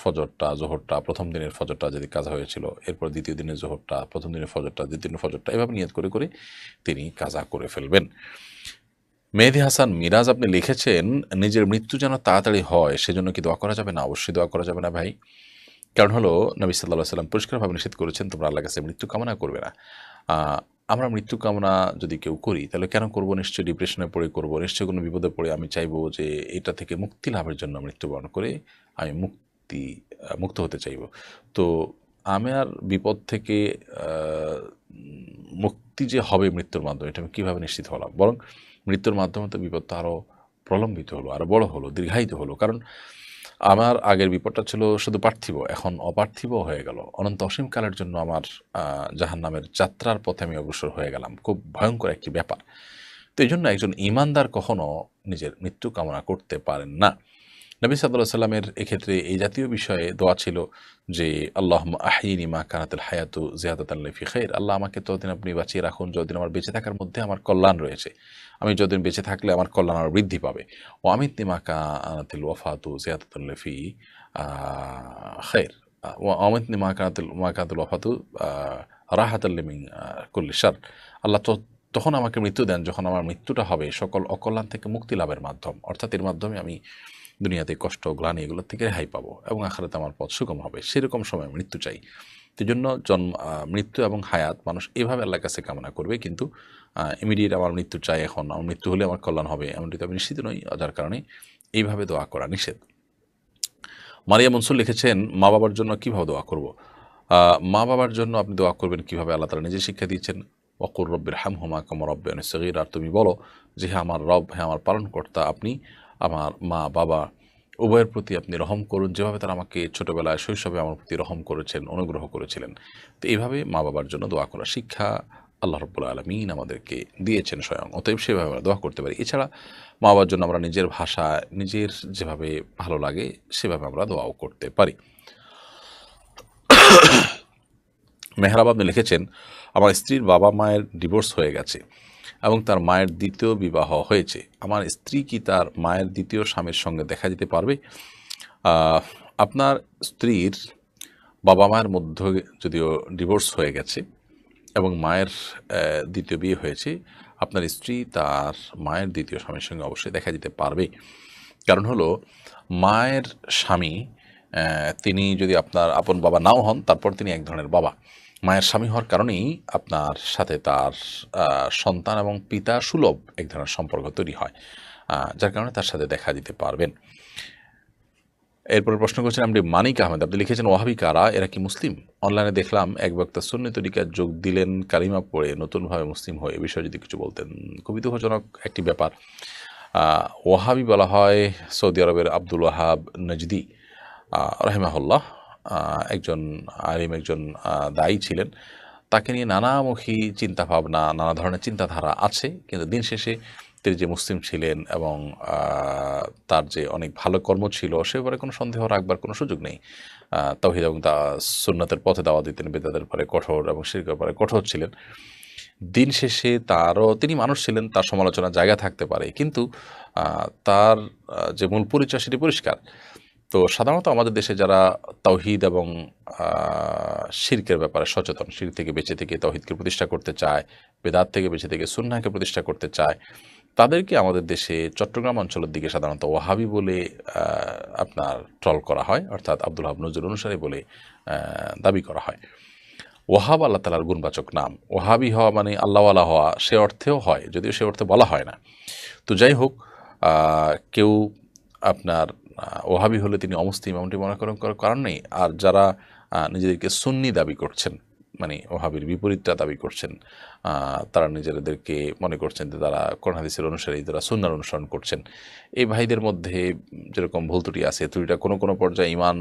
ফজরটা, জোহরটা, প্রথম দিনের ফজরটা যদি কাজা হয়েছিল, এরপর দ্বিতীয় দিনের জোহরটা, প্রথম দিনের ফজরটা, দ্বিতীয় দিনের ফজরটা, এভাবে নিয়ত করে করে তিনি কাজা করে ফেলবেন। মেহেদী হাসান মিরাজ আপনি লিখেছেন, নিজের মৃত্যু যেন তাড়াতাড়ি হয় সেজন্য কি দোয়া করা যাবে না? অবশ্যই দোয়া করা যাবে না ভাই। কারণ হলো নবী সাল্লাল্লাহু আলাইহি ওয়াসাল্লাম পরিষ্কারভাবে নিষেধ করেছেন, তোমরা আল্লাহর কাছে মৃত্যু কামনা করবে না। আমরা মৃত্যু কামনা যদি কেউ করি তাহলে কেন করব? নিশ্চয়ই ডিপ্রেশনে পড়ে করব, নিশ্চয়ই কোনো বিপদে পড়ে আমি চাইবো যে এটা থেকে মুক্তি লাভের জন্য মৃত্যুবরণ করে আমি মুক্ত হতে চাইব। তো আমার বিপদ থেকে মুক্তি যে হবে মৃত্যুর মাধ্যমে, এটা আমি কীভাবে নিশ্চিত হলাম? বরং মৃত্যুর মাধ্যমে তো বিপদটা আরও প্রলম্বিত হলো, আরও বড় হলো, দীর্ঘায়িত হলো। কারণ আমার আগের বিপদটা ছিল শুধু পার্থিব, এখন অপার্থিব হয়ে গেল। অনন্ত অসীমকালের জন্য আমার জাহান্নামের যাত্রার পথে আমি অগ্রসর হয়ে গেলাম। খুব ভয়ঙ্কর একটি ব্যাপার। তো এই জন্য একজন ঈমানদার কখনো নিজের মৃত্যু কামনা করতে পারেন না। নবী সাল্লাল্লাহু আলাইহি ওয়াসাল্লামের এক্ষেত্রে এই জাতীয় বিষয়ে দোয়া ছিল যে, আল্লাহুম্মা আহয়িনি মা কানাতিল হায়াতু জিয়াদাতান লি ফি খাইর। আল্লাহ আমাকে ততদিন আপনি বাঁচিয়ে রাখুন যতদিন আমার বেঁচে থাকার মধ্যে আমার কল্যাণ রয়েছে। আমি যতদিন বেঁচে থাকলে আমার কল্যাণ আরও বৃদ্ধি পাবে। ওয়া আমিতনি মা কানাতিল ওয়াফাতু জিয়াদাতান লি ফি খাইর। ওয়া আমিতনি মা কানাতিল ওয়াফাতু রাহাতাল লি মিন কুল্লি শার। আল্লাহ তখন আমাকে মৃত্যু দেন যখন আমার মৃত্যুটা হবে সকল অকল্যাণ থেকে মুক্তি লাভের মাধ্যম, অর্থাৎ এর মাধ্যমে আমি দুনিয়াতে কষ্ট, গ্লানি এগুলোর থেকে রেহাই পাবো এবং আখিরাতে আমার পথ সুগম হবে। সেরকম সময় মৃত্যু চাই। সেই জন্য মৃত্যু এবং হায়াত মানুষ এভাবে আল্লাহর কাছে কামনা করবে, কিন্তু ইমিডিয়েট আমার মৃত্যু চাই, এখন আমার মৃত্যু হলে আমার কল্যাণ হবে এমনটি তো আমি নিশ্চিত নই, যার কারণে এইভাবে দোয়া করা নিষেধ। মারিয়া মনসুর লিখেছেন, মা বাবার জন্য কীভাবে দোয়া করব? মা বাবার জন্য আপনি দোয়া করবেন কীভাবে? আল্লাহ তাআলা নিজে শিক্ষা দিয়েছেন, ওয়াকুর রব্বির হামহুমা কামা রাব্বায়ানি সগীরা। আর তুমি বলো যে, হ্যাঁ আমার রব, হ্যাঁ আমার পালনকর্তা, আপনি আমার মা বাবা উভয়ের প্রতি আপনি রহম করুন, যেভাবে তারা আমাকে ছোটোবেলায় শৈশবে আমার প্রতি রহম করেছেন, অনুগ্রহ করেছিলেন। তো এইভাবে মা বাবার জন্য দোয়া করার শিক্ষা আল্লাহ রাব্বুল আলামিন আমাদেরকে দিয়েছেন স্বয়ং, অতএব সেভাবে আমরা দোয়া করতে পারি। এছাড়া মা বাবার জন্য আমরা নিজের ভাষা, নিজের যেভাবে ভালো লাগে সেভাবে আমরা দোয়াও করতে পারি। মেহরাব আপনি লিখেছেন, আমার স্ত্রীর বাবা মায়ের ডিভোর্স হয়ে গেছে এবং তার মায়ের দ্বিতীয় বিবাহ হয়েছে। আমার স্ত্রী কি তার মায়ের দ্বিতীয় স্বামীর সঙ্গে দেখা দিতে পারবে? আপনার স্ত্রীর বাবা মায়ের মধ্যে যদিও ডিভোর্স হয়ে গেছে এবং মায়ের দ্বিতীয় বিয়ে হয়েছে, আপনার স্ত্রী তার মায়ের দ্বিতীয় স্বামীর সঙ্গে অবশ্যই দেখা দিতে পারবে। কারণ হলো, মায়ের স্বামী তিনি যদি আপনার আপন বাবা নাও হন, তারপর তিনি এক ধরনের বাবা। মায়ের স্বামী হওয়ার কারণেই আপনার সাথে তার সন্তান এবং পিতা সুলভ এক ধরনের সম্পর্ক তৈরি হয়, যার কারণে তার সাথে দেখা দিতে পারবেন। এরপর প্রশ্ন করছেন আপনি মানিক আহমেদ, আপনি লিখেছেন ওয়াহাবি কারা, এরা কি মুসলিম? অনলাইনে দেখলাম এক বক্তা সুন্নি তরিকায় যোগ দিলেন কালিমা পড়ে নতুনভাবে মুসলিম হয়ে, এ বিষয়ে যদি কিছু বলতেন। খুবই দুঃখজনক একটি ব্যাপার। ওয়াহাবি বলা হয় সৌদি আরবের আব্দুল ওয়াহাব নজদি রাহিমাহুল্লাহ, একজন আলিম, একজন দায়ী ছিলেন। তাকে নিয়ে নানামুখী চিন্তাভাবনা, নানা ধরনের চিন্তাধারা আছে, কিন্তু দিন শেষে তিনি যে মুসলিম ছিলেন এবং তার যে অনেক ভালো কর্ম ছিল সে ব্যাপারে কোনো সন্দেহ রাখবার কোনো সুযোগ নেই। তাওহীদ এবং সুন্নাতের পথে দাওয়াত দিতেন, বেদাতের ব্যাপারে কঠোর এবং শিরকের ব্যাপারে কঠোর ছিলেন। দিন শেষে তিনি মানুষ ছিলেন, তার সমালোচনার জায়গা থাকতে পারে, কিন্তু তার যে মূল পরিচয় সেটি পরিষ্কার। তো সাধারণত আমাদের দেশে যারা তাওহীদ এবং শিরকের ব্যাপারে সচেতন, শিরক থেকে বেঁচে থেকে তাওহীদকে প্রতিষ্ঠা করতে চায়, বেদাত থেকে বেঁচে থেকে সুন্নাহকে প্রতিষ্ঠা করতে চায়, তাদেরকে আমাদের দেশে চট্টগ্রাম অঞ্চলের দিকে সাধারণত ওয়াহাবি বলে আপনার ট্রল করা হয়, অর্থাৎ আব্দুল ওয়াহাব নজরুল অনুসারী বলে দাবি করা হয়। ওয়াহাব আল্লাহ তাআলার গুণবাচক নাম। ওয়াহাবি হওয়া মানে আল্লাহওয়ালা হওয়া, সে অর্থেও হয়, যদিও সে অর্থে বলা হয় না। তো যাই হোক, কেউ আপনার ওয়াহাবি হলে তিনি অমুসলিম এমনটি মনে করার কারণ নেই। আর যারা নিজেদেরকে সুন্নি দাবি করছেন, মানে ওয়াহাবির বিপরীতটা দাবি করছেন, তারা নিজেদেরকে মনে করছেন যে তারা কোরআন হাদিসের অনুসারী, যারা সুন্নাহর অনুসরণ করছেন, এই ভাইদের মধ্যে যেরকম ভুল ত্রুটি আছে, ত্রুটিটা কোনো কোনো পর্যায়ে ঈমান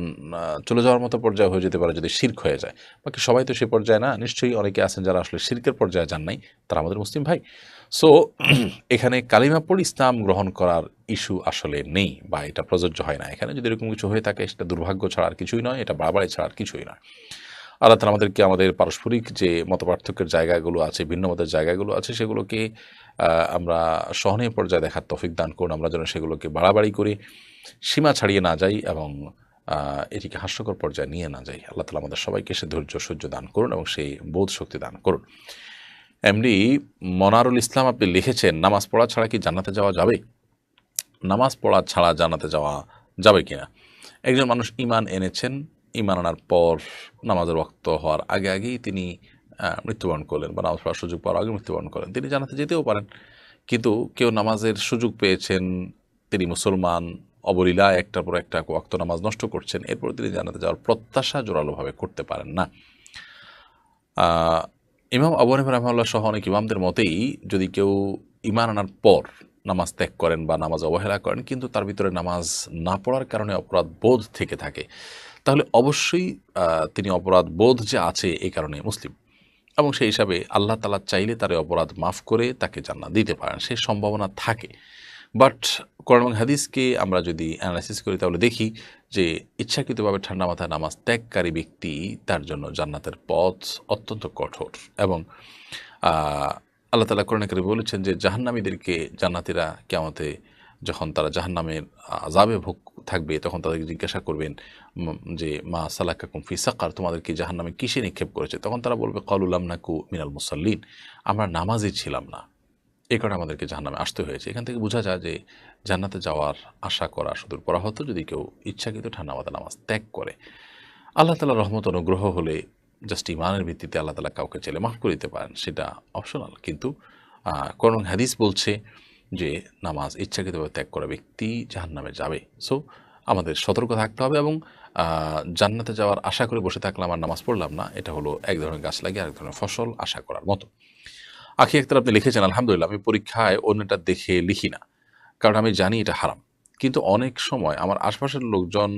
চলে যাওয়ার মতো পর্যায়ে হয়ে যেতে পারে যদি শিরক হয়ে যায়। বাকি সবাই তো সে পর্যায়ে না, নিশ্চয়ই অনেকে আছেন যারা আসলে শিরকের পর্যায়ে যান নাই, তারা আমাদের মুসলিম ভাই। সো এখানে কালিমা পড়ে ইসলাম গ্রহণ করার ইস্যু আসলে নেই, বা এটা প্রযোজ্য হয় না। এখানে যদি এরকম কিছু হয়ে থাকে সেটা দুর্ভাগ্য ছাড়া আর কিছুই নয়, এটা বাড়াবাড়ি ছাড়া আর কিছুই নয়। আল্লাহ তাআলা আমাদেরকে আমাদের পারস্পরিক যে মতপার্থক্যের জায়গাগুলো আছে, ভিন্ন মতের জায়গাগুলো আছে, সেগুলোকে আমরা সহনীয় পর্যায়ে দেখার তৌফিক দান করুন। আমরা যেন সেগুলোকে বাড়াবাড়ি করে সীমা ছাড়িয়ে না যাই এবং এটিকে হাস্যকর পর্যায়ে নিয়ে না যাই। আল্লাহ তাআলা আমাদের সবাইকে সে ধৈর্য সহ্য দান করুন এবং সেই বোধ শক্তি দান করুন। এমডি মনারুল ইসলাম, আপনি লিখেছেন নামাজ পড়া ছাড়া কি জান্নাতে যাওয়া যাবে? নামাজ পড়া ছাড়া জান্নাতে যাওয়া যাবে কিনা? একজন মানুষ ঈমান এনেছেন, ঈমান আনার পর নামাজের ওয়াক্ত হওয়ার আগে আগেই তিনি মৃত্যুবরণ করলেন, বা নামাজ পড়ার সুযোগ পাওয়ার আগে মৃত্যুবরণ করেন, তিনি জান্নাতে যেতেও পারেন। কিন্তু কেউ নামাজের সুযোগ পেয়েছেন, তিনি মুসলমান, অবলীলায় একটার পর একটা ওয়াক্ত নামাজ নষ্ট করছেন, এরপর তিনি জান্নাতে যাওয়ার প্রত্যাশা জোরালোভাবে করতে পারেন না। ইমাম আবু হানিফা রাহিমাহুল্লাহ সহ অনেক ইমামদের মতেই যদি কেউ ঈমান আনার পর নামাজ ত্যাগ করেন বা নামাজ অবহেলা করেন, কিন্তু তার ভিতরে নামাজ না পড়ার কারণে অপরাধ বোধ থেকে থাকে, তাহলে অবশ্যই তিনি অপরাধ বোধ যে আছে এই কারণে মুসলিম, এবং সেই হিসাবে আল্লাহ তাআলা চাইলে তার অপরাধ মাফ করে তাকে জান্নাত দিতে পারেন, সেই সম্ভাবনা থাকে। বাট কোরআন এবং হাদিসকে আমরা যদি অ্যানালাইসিস করি তাহলে দেখি যে ইচ্ছাকৃতভাবে ঠান্ডা মাথায় নামাজ ত্যাগকারী ব্যক্তি, তার জন্য জান্নাতের পথ অত্যন্ত কঠোর। এবং আল্লাহ তাআলা কোরআনে কারিমে বলেছেন যে জাহান্নামীদেরকে জান্নাতীরা কিয়ামতে যখন তারা জাহান্নামের আযাবে ভোগ থাকবে, তখন তাদেরকে জিজ্ঞাসা করবেন যে মা সালাকাকুম ফি সাকার, তোমাদেরকে জাহান্নামে কিসে নিক্ষেপ করেছে? তখন তারা বলবে ক্বালু লাম নাকু মিনাল মুসাল্লিন, আমরা নামাজী ছিলাম না, এই কারণে আমাদেরকে জাহান্নামে আসতে হয়েছে। এখান থেকে বোঝা যায় যে জান্নাতে যাওয়ার আশা করা সুদূর পরাহত যদি কেউ ইচ্ছাকৃত ঠান্ডা মাথায় নামাজ ত্যাগ করে। আল্লাহ তাআলার রহমত অনুগ্রহ হলে জাস্ট ইমানের ভিত্তিতে আল্লাহ তাআলা কাউকে চাইলে মাফ করে দিতে পারেন, সেটা অপশনাল। কিন্তু কোরআন হাদিস বলছে যে নামাজ ইচ্ছাকৃতভাবে ত্যাগ করা ব্যক্তি জাহান্নামে যাবে। সো আমাদের সতর্ক থাকতে হবে, এবং জান্নাতে যাওয়ার আশা করে বসে থাকলাম আর নামাজ পড়লাম না, এটা হলো এক ধরনের গাছ লাগিয়ে আরেক ধরনের ফসল আশা করার মতো। আখি আক্তার, আপনি লিখেছেন আলহামদুলিল্লাহ, আমি পরীক্ষায় অন্যটা দেখে লিখি না, কারণ আমি জানি এটা হারাম। কিন্তু অনেক সময় আমার আশপাশের লোকজন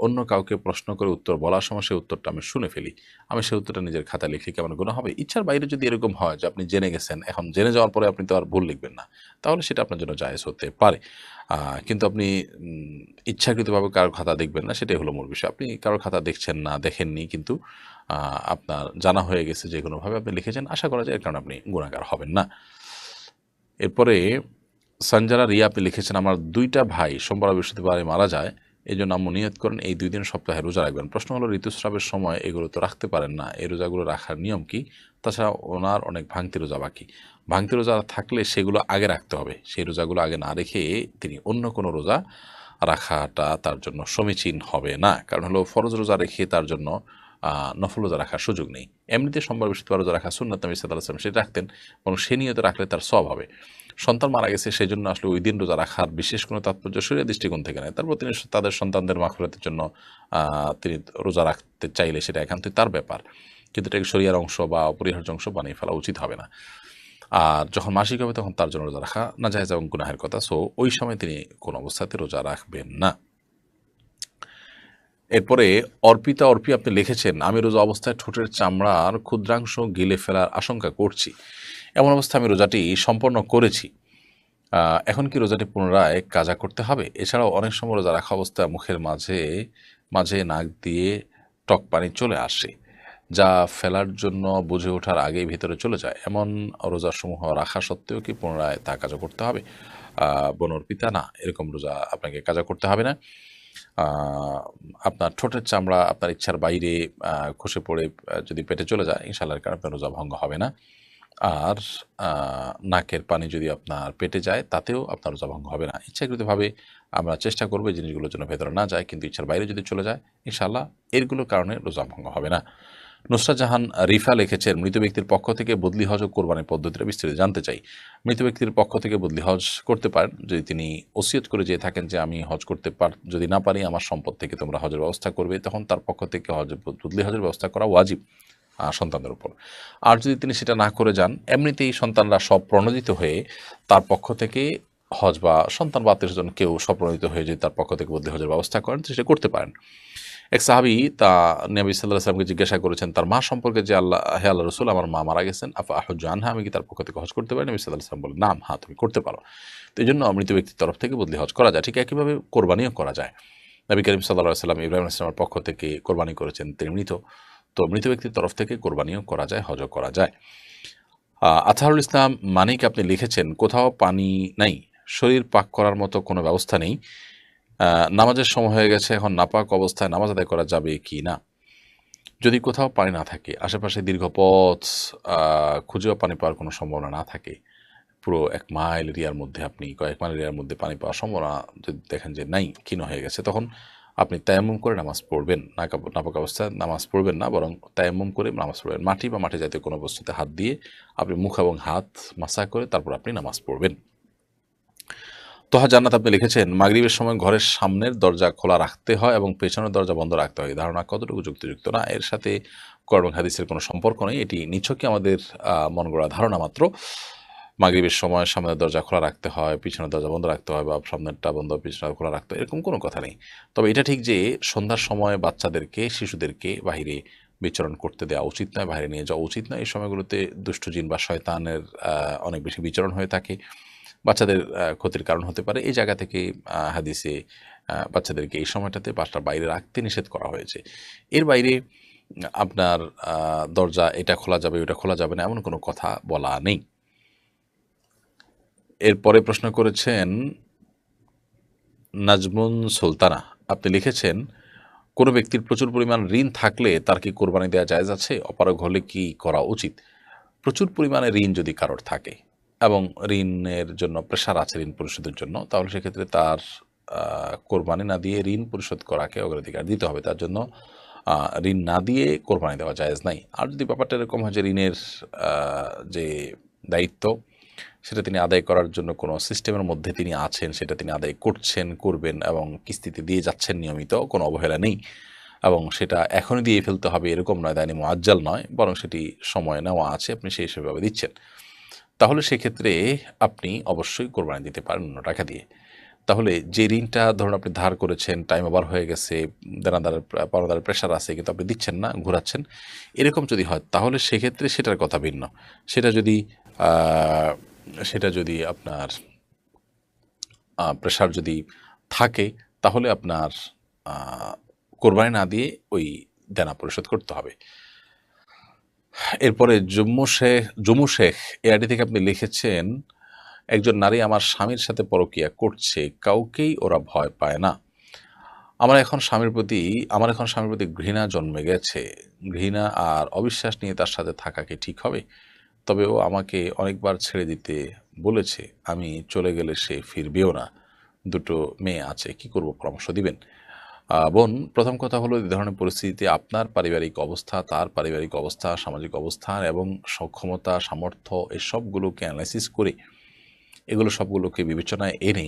অন্য কাউকে প্রশ্ন করে উত্তর বলার সময় সেই উত্তরটা আমি শুনে ফেলি, আমি সেই উত্তরটা নিজের খাতায় লিখলে কেমন গুনাহ হবে? ইচ্ছার বাইরে যদি এরকম হয় যে আপনি জেনে গেছেন, এখন জেনে যাওয়ার পরে আপনি তো আর ভুল লিখবেন না, তাহলে সেটা আপনার জন্য জায়েজ হতে পারে। কিন্তু আপনি ইচ্ছাকৃতভাবে কারোর খাতা দেখবেন না, সেটাই হলো মূল বিষয়। আপনি কারোর খাতা দেখছেন না, দেখেননি, কিন্তু আপনার জানা হয়ে গেছে যে কোনোভাবে আপনি লিখেছেন, আশা করা যায় এর কারণে আপনি গুনাহগার হবেন না। এরপরে সঞ্জারা রিয়া, আপনি লিখেছেন আমার 2টা ভাই সোমবার বৃহস্পতিবারে মারা যায়, এই জন্য আম্মু নিয়ত করেন এই 2 দিন সপ্তাহে রোজা রাখবেন। প্রশ্ন হলো ঋতুস্রাবের সময় এগুলো তো রাখতে পারেন না, এই রোজাগুলো রাখার নিয়ম কি? তাছাড়া ওনার অনেক ভাঙতি রোজা বাকি, ভাঙতি রোজা থাকলে সেগুলো আগে রাখতে হবে, সেই রোজাগুলো আগে না রেখে তিনি অন্য কোনো রোজা রাখাটা তার জন্য সমীচীন হবে না। কারণ হলো ফরজ রোজা রেখে তার জন্য নফল রোজা রাখার সুযোগ নেই। এমনিতে সোমবার বৃহস্পতিবার রোজা রাখা সুন্নাত, নবী সাল্লাল্লাহু আলাইহি ওয়াসাল্লাম সেটা রাখতেন, এবং সে নিয়তে রাখলে তার সওয়াব হবে। সন্তান মারা গেছে সেই জন্য আসলে ওই দিন রোজা রাখার বিশেষ কোনো তাৎপর্য শরীরের দৃষ্টিকোণ থেকে নেয়। তারপর তিনি তাদের সন্তানদের মাগফিরাতের জন্য তিনি রোজা রাখতে চাইলে সেটা একান্তই তার ব্যাপার, কিন্তু এটাকে শরিয়ার অংশ বা অপরিহার্য অংশ বানিয়ে ফেলা উচিত হবে না। আর যখন মাসিক হবে তখন তার জন্য রোজা রাখা নাজায়েজ এবং গুনাহের কথা, সো ওই সময় তিনি কোনো অবস্থাতে রোজা রাখবেন না। এরপরে অর্পি আপনি লিখেছেন, আমি রোজা অবস্থায় ঠোঁটের চামড়ার ক্ষুদ্রাংশ গিলে ফেলার আশঙ্কা করছি। এমন অবস্থা আমি রোজাটি সম্পন্ন করেছি, এখন কি রোজাটি পুনরায় কাজা করতে হবে? এছাড়াও অনেক সময় রোজা রাখা অবস্থায় মুখের মাঝে মাঝে নাক দিয়ে টক পানি চলে আসে, যা ফেলার জন্য বুঝে ওঠার আগেই ভিতরে চলে যায়। এমন রোজাসমূহ রাখা সত্ত্বেও কি পুনরায় তা কাজা করতে হবে? বনর্পিতা, না, এরকম রোজা আপনাকে কাজা করতে হবে না। আপনার ঠোঁটের চামড়া আপনার ইচ্ছার বাইরে খসে পড়ে যদি পেটে চলে যায়, ইনশাআল্লাহ কারণে আপনার রোজা ভঙ্গ হবে না। আর নাকের পানি যদি আপনার পেটে যায়, তাতেও আপনার রোজা ভঙ্গ হবে না। ইচ্ছাকৃতভাবে আমরা চেষ্টা করবো এই জিনিসগুলোর জন্য ভেতরে না যায়, কিন্তু ইচ্ছার বাইরে যদি চলে যায়, ইনশাআল্লাহ এরগুলোর কারণে রোজা ভঙ্গ হবে না। নুসরাত জাহান রিফা লিখেছেন, মৃত ব্যক্তির পক্ষ থেকে বদলি হজ ও কোরবানির পদ্ধতিটা বিস্তারিত জানতে চাই। মৃত ব্যক্তির পক্ষ থেকে বদলি হজ করতে পারেন যদি তিনি ওসিয়ত করে যেয়ে থাকেন যে আমি হজ করতে যদি না পারি আমার সম্পদ থেকে তোমরা হজের ব্যবস্থা করবে, তখন তার পক্ষ থেকে বদলি হজের ব্যবস্থা করা ওয়াজিব সন্তানদের উপর। আর যদি তিনি সেটা না করে যান, এমনিতেই সন্তানরা সব প্রণোদিত হয়ে তার পক্ষ থেকে হজ, বা সন্তান বা আত্মীয়স্বজন কেউ স্বপ্রণোদিত হয়ে যদি তার পক্ষ থেকে বদলি হজের ব্যবস্থা করেন, তো সেটা করতে পারেন। এক সাহাবী তা নবী সাল্লাল্লাহু আলাইহি ওয়াসাল্লামকে জিজ্ঞাসা করেছেন তার মা সম্পর্কে, যে হে আল্লাহ রাসূল, আমার মা মারা গেছেন, আফা আহুজ্জু আনহা, আমি কি তার পক্ষ থেকে হজ করতে পারি? নবী সাল্লাল্লাহু আলাইহি ওয়াসাল্লাম বলেন, নাম, হ্যাঁ তুমি করতে পারো। তো এই জন্য মৃত ব্যক্তির তরফ থেকে বদলি হজ করা যায়। ঠিক একইভাবে কোরবানিও করা যায়। নবী করিম সাল্লাল্লাহু আলাইহি ওয়াসাল্লাম ইব্রাহিম আলাইহিস সালামের পক্ষ থেকে কোরবানি করেছেন, তিনি মৃত, তো মৃত ব্যক্তির তরফ থেকে কোরবানিও করা যায়, হজও করা যায়। আতহারুল ইসলাম মানিক আপনি লিখেছেন, কোথাও পানি নাই, শরীর পাক করার মতো কোনো ব্যবস্থা নেই, নামাজের সময় হয়ে গেছে, এখন নাপাক অবস্থায় নামাজ আদায় করা যাবে কি না? যদি কোথাও পানি না থাকে, আশেপাশে দীর্ঘ পথ খুঁজেও পানি পাওয়ার কোনো সম্ভাবনা না থাকে, পুরো 1 মাইল এরিয়ার মধ্যে আপনি কয়েক মাইল এরিয়ার মধ্যে পানি পাওয়ার সম্ভাবনা যদি দেখেন যে নাই, ক্ষীণ হয়ে গেছে, তখন আপনি তায়াম্মুম করে নামাজ পড়বেন। নাপাক অবস্থায় নামাজ পড়বেন না, বরং তায়াম্মুম করে নামাজ পড়বেন। মাটি বা মাটি জাতীয় কোনো বস্তুতে হাত দিয়ে আপনি মুখ এবং হাত মাসা করে তারপর আপনি নামাজ পড়বেন। তোহা জান্নাত আপনি লিখেছেন, মাগরিবের সময় ঘরের সামনের দরজা খোলা রাখতে হয় এবং পেছনের দরজা বন্ধ রাখতে হয়, ধারণা কতটুকু যুক্তিযুক্ত? না, এর সাথে কোরআন এবং হাদিসের কোনো সম্পর্ক নেই, এটি নিছকই আমাদের মন গড়া ধারণা মাত্র। মাগরিবের সময় সামনের দরজা খোলা রাখতে হয়, পিছনের দরজা বন্ধ রাখতে হয়, বা সামনেরটা বন্ধ পিছনেরটা খোলা রাখতে হয়, এরকম কোনো কথা নেই। তবে এটা ঠিক যে সন্ধ্যার সময় শিশুদেরকে বাহিরে বিচরণ করতে দেওয়া উচিত নয়, বাইরে নিয়ে যাওয়া উচিত নয়। এই সময়গুলোতে দুষ্ট জিন বা শয়তানের অনেক বেশি বিচরণ হয়ে থাকে, বাচ্চাদের ক্ষতির কারণ হতে পারে। এই জায়গা থেকে হাদিসে বাচ্চাদেরকে এই সময়টাতে বাসার বাইরে রাখতে নিষেধ করা হয়েছে। এর বাইরে আপনার দরজা এটা খোলা যাবে ওটা খোলা যাবে না এমন কোনো কথা বলা নেই। এরপরে প্রশ্ন করেছেন নাজমুন সুলতানা, আপনি লিখেছেন, কোনো ব্যক্তির প্রচুর পরিমাণ ঋণ থাকলে তার কি কোরবানি দেওয়া জায়েজ আছে? অপারগ হলে কি করা উচিত? প্রচুর পরিমাণে ঋণ যদি কারোর থাকে এবং ঋণের জন্য প্রেশার আছে ঋণ পরিশোধের জন্য, তাহলে সেক্ষেত্রে তার কোরবানি না দিয়ে ঋণ পরিশোধ করাকে অগ্রাধিকার দিতে হবে। তার জন্য ঋণ না দিয়ে কোরবানি দেওয়া জায়েজ নাই। আর যদি ব্যাপারটা এরকম হয় যে ঋণের যে দায়িত্ব সেটা তিনি আদায় করার জন্য কোনো সিস্টেমের মধ্যে তিনি আছেন, সেটা তিনি আদায় করবেন এবং কিস্তিতে দিয়ে যাচ্ছেন নিয়মিত, কোনো অবহেলা নেই, এবং সেটা এখনই দিয়ে ফেলতে হবে এরকম নয়, দায়নি মুআজ্জাল নয়, বরং সেটি সময় নেওয়া আছে, আপনি সেই হিসেবে দিচ্ছেন, তাহলে সেক্ষেত্রে আপনি অবশ্যই কোরবানি দিতে পারেন অন্য টাকা দিয়ে। তাহলে যে ঋণটা ধরুন আপনি ধার করেছেন, টাইম ওভার হয়ে গেছে, পাওনাদারের প্রেশার আছে, কিন্তু আপনি দিচ্ছেন না, ঘোরাচ্ছেন, এরকম যদি হয় তাহলে সেক্ষেত্রে সেটার কথা ভিন্ন। সেটা যদি আপনার প্রেশার যদি থাকে, তাহলে আপনার কোরবানি না দিয়ে ওই দেনা পরিশোধ করতে হবে। এরপরে জম্মু শেখ এআইডি থেকে আপনি লিখেছেন, একজন নারী আমার স্বামীর সাথে পরকীয়া করছে, কাউকেই ওরা ভয় পায় না। আমার এখন স্বামীর প্রতি ঘৃণা জন্মে গেছে। ঘৃণা আর অবিশ্বাস নিয়ে তার সাথে থাকা কি ঠিক হবে? তবে ও আমাকে অনেকবার ছেড়ে দিতে বলেছে, আমি চলে গেলে সে ফিরবেও না। 2টো মেয়ে আছে, কি করব, পরামর্শ দিবেন? বোন, প্রথম কথা হলো, এই ধরনের পরিস্থিতিতে আপনার পারিবারিক অবস্থা, তার পারিবারিক অবস্থা, সামাজিক অবস্থান এবং সক্ষমতা, সামর্থ্য, এই সবগুলোকে অ্যানালাইসিস করে এগুলো সবগুলোকে বিবেচনায় এনে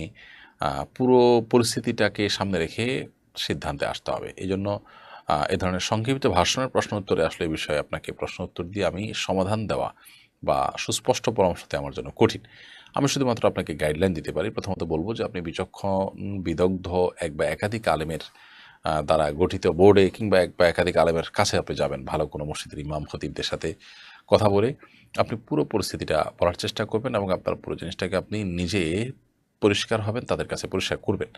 পুরো পরিস্থিতিটাকে সামনে রেখে সিদ্ধান্তে আসতে হবে। এই জন্য এ ধরনের সংক্ষিপ্ত ভাষণের প্রশ্ন উত্তরে আসলে এই বিষয়ে আপনাকে প্রশ্ন উত্তর দিয়ে আমি সমাধান দেওয়া বা সুস্পষ্ট পরামর্শ দেওয়া আমার জন্য কঠিন। আমি শুধুমাত্র আপনাকে গাইডলাইন দিতে পারি। প্রথমত বলব যে আপনি বিচক্ষণ, বিদগ্ধ এক বা একাধিক আলেমের দ্বারা গঠিত বোর্ডে কিংবা এক বা একাধিক আলেমের কাছে আপনি যাবেন। ভালো কোনো মসজিদের ইমাম, খতিবদের সাথে কথা বলে আপনি পুরো পরিস্থিতিটা বলার চেষ্টা করবেন এবং আপনার পুরো জিনিসটাকে আপনি নিজে পরিষ্কার হবেন, তাদের কাছে পরিষ্কার করবেন।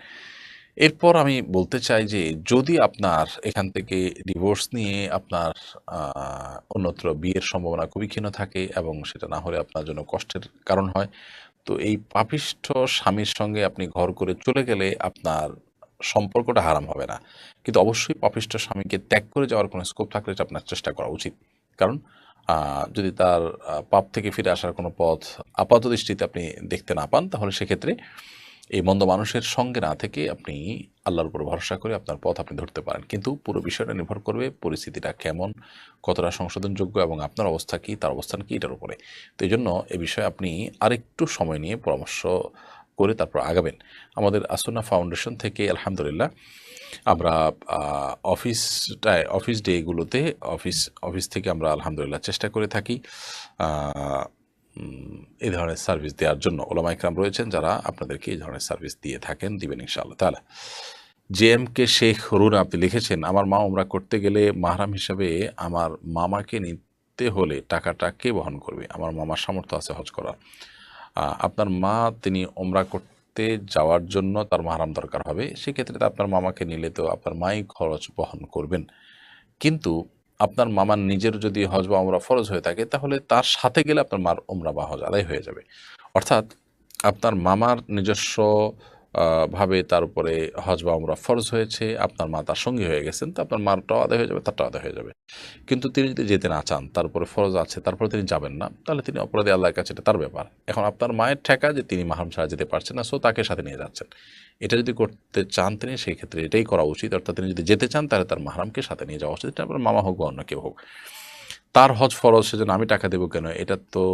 এরপর আমি বলতে চাই যে যদি আপনার এখান থেকে ডিভোর্স নিয়ে আপনার অন্যত্র বিয়ের সম্ভাবনা খুবই ক্ষীণ থাকে এবং সেটা না হলে আপনার জন্য কষ্টের কারণ হয়, তো এই পাপিষ্ঠ স্বামীর সঙ্গে আপনি ঘর করে চলে গেলে আপনার সম্পর্কটা হারাম হবে না, কিন্তু অবশ্যই পাপিষ্ঠ স্বামীকে ত্যাগ করে যাওয়ার কোনো স্কোপ থাকলে এটা আপনার চেষ্টা করা উচিত। কারণ যদি তার পাপ থেকে ফিরে আসার কোনো পথ আপাত দৃষ্টিতে আপনি দেখতে না পান, তাহলে সেক্ষেত্রে এই মন্দ মানুষের সঙ্গে না থেকে আপনি আল্লাহর উপর ভরসা করে আপনার পথ আপনি ধরতে পারেন। কিন্তু পুরো বিষয়টা নির্ভর করবে পরিস্থিতিটা কেমন, কতটা সংশোধনযোগ্য এবং আপনার অবস্থা কী, তার অবস্থান কী, এটার উপরে। তো এই জন্য এ বিষয়ে আপনি আরেকটু সময় নিয়ে পরামর্শ করে তারপর আগাবেন। আমাদের আসুন্নাহ ফাউন্ডেশন থেকে আলহামদুলিল্লাহ আমরা অফিস ডেগুলোতে অফিস থেকে আমরা আলহামদুলিল্লাহ চেষ্টা করে থাকি এই ধরনের সার্ভিস দেওয়ার জন্য। ওলামা ইকরাম রয়েছেন যারা আপনাদেরকে এই ধরনের সার্ভিস দিয়ে থাকেন, দিবেন ইনশাআল্লাহ তাআলা। জেএমকে শেখ রুনা আপনি লিখেছেন, আমার মা উমরা করতে গেলে মাহরাম হিসাবে আমার মামাকে নিতে হলে টাকাটা কে বহন করবে? আমার মামার সামর্থ্য আছে হজ করা। আপনার মা তিনি উমরা করতে যাওয়ার জন্য তার মাহরাম দরকার হবে, সেক্ষেত্রে তো আপনার মামাকে নিলে তো আপনার মাই খরচ বহন করবেন। কিন্তু আপনার মামার নিজের যদি হজ বা উমরা ফরজ হয়ে থাকে, তাহলে তার সাথে গেলে আপনার মার উমরা বা হজ আদায় হয়ে যাবে। অর্থাৎ আপনার মামার নিজস্ব ভাবে তার উপরে হজ বা উমরা ফরজ হয়েছে, আপনার মা তার সঙ্গী হয়ে গেছেন, তো আপনার মারটাও আদায় হয়ে যাবে, তারটাও আদায় হয়ে যাবে। কিন্তু তিনি যদি যেতে না চান, তার উপরে ফরজ আছে, তারপরে তিনি যাবেন না, তাহলে তিনি অপরাধী, আল্লাহর কাছে এটা তার ব্যাপার। এখন আপনার মায়ের ঠেকা যে তিনি মাহরাম ছাড়া যেতে পারছেন না, সো তাকে সাথে নিয়ে যাচ্ছেন। এটা যদি করতে চান তিনি, সেই ক্ষেত্রে এটাই করা উচিত। অর্থাৎ তিনি যদি যেতে চান, তাহলে তার মাহরামকে সাথে নিয়ে যাওয়া উচিত। এটা আপনার মামা হোক বা অন্য কেউ হোক। তার হজ ফরজ, সেজন্য আমি টাকা দেবো কেন, এটা তো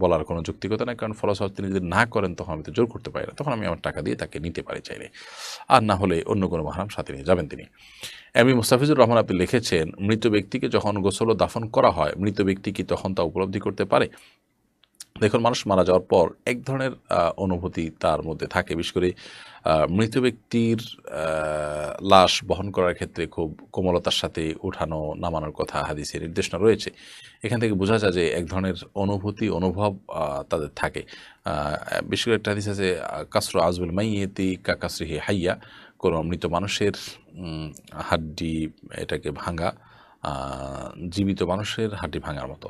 বলার কোনো যৌক্তিকতা নেই। কারণ ফরজ হজ তিনি যদি না করেন, তখন আমি তো জোর করতে পারি না, তখন আমি আমার টাকা দিয়ে তাকে নিতে পারি চাইলে। আর না হলে অন্য কোনো মাহরাম সাথে নিয়ে যাবেন তিনি। এম মুস্তাফিজুর রহমান আপনি লিখেছেন, মৃত ব্যক্তিকে যখন গোসল ও দাফন করা হয়, মৃত ব্যক্তি কি তখন তা উপলব্ধি করতে পারে? দেখুন, মানুষ মারা যাওয়ার পর এক ধরনের অনুভূতি তার মধ্যে থাকে। বিশেষ করে মৃত ব্যক্তির লাশ বহন করার ক্ষেত্রে খুব কোমলতার সাথে উঠানো নামানোর কথা হাদিসে নির্দেশনা রয়েছে। এখান থেকে বোঝা যায় যে এক ধরনের অনুভব তাদের থাকে। বিশেষ করে একটা হাদিস আছে, কাসরু আজবুল মাইয়েতি কা কাসরিহি হাইয়া, কোনো মৃত মানুষের হাড্ডি এটাকে ভাঙা জীবিত মানুষের হাড্ডি ভাঙার মতো।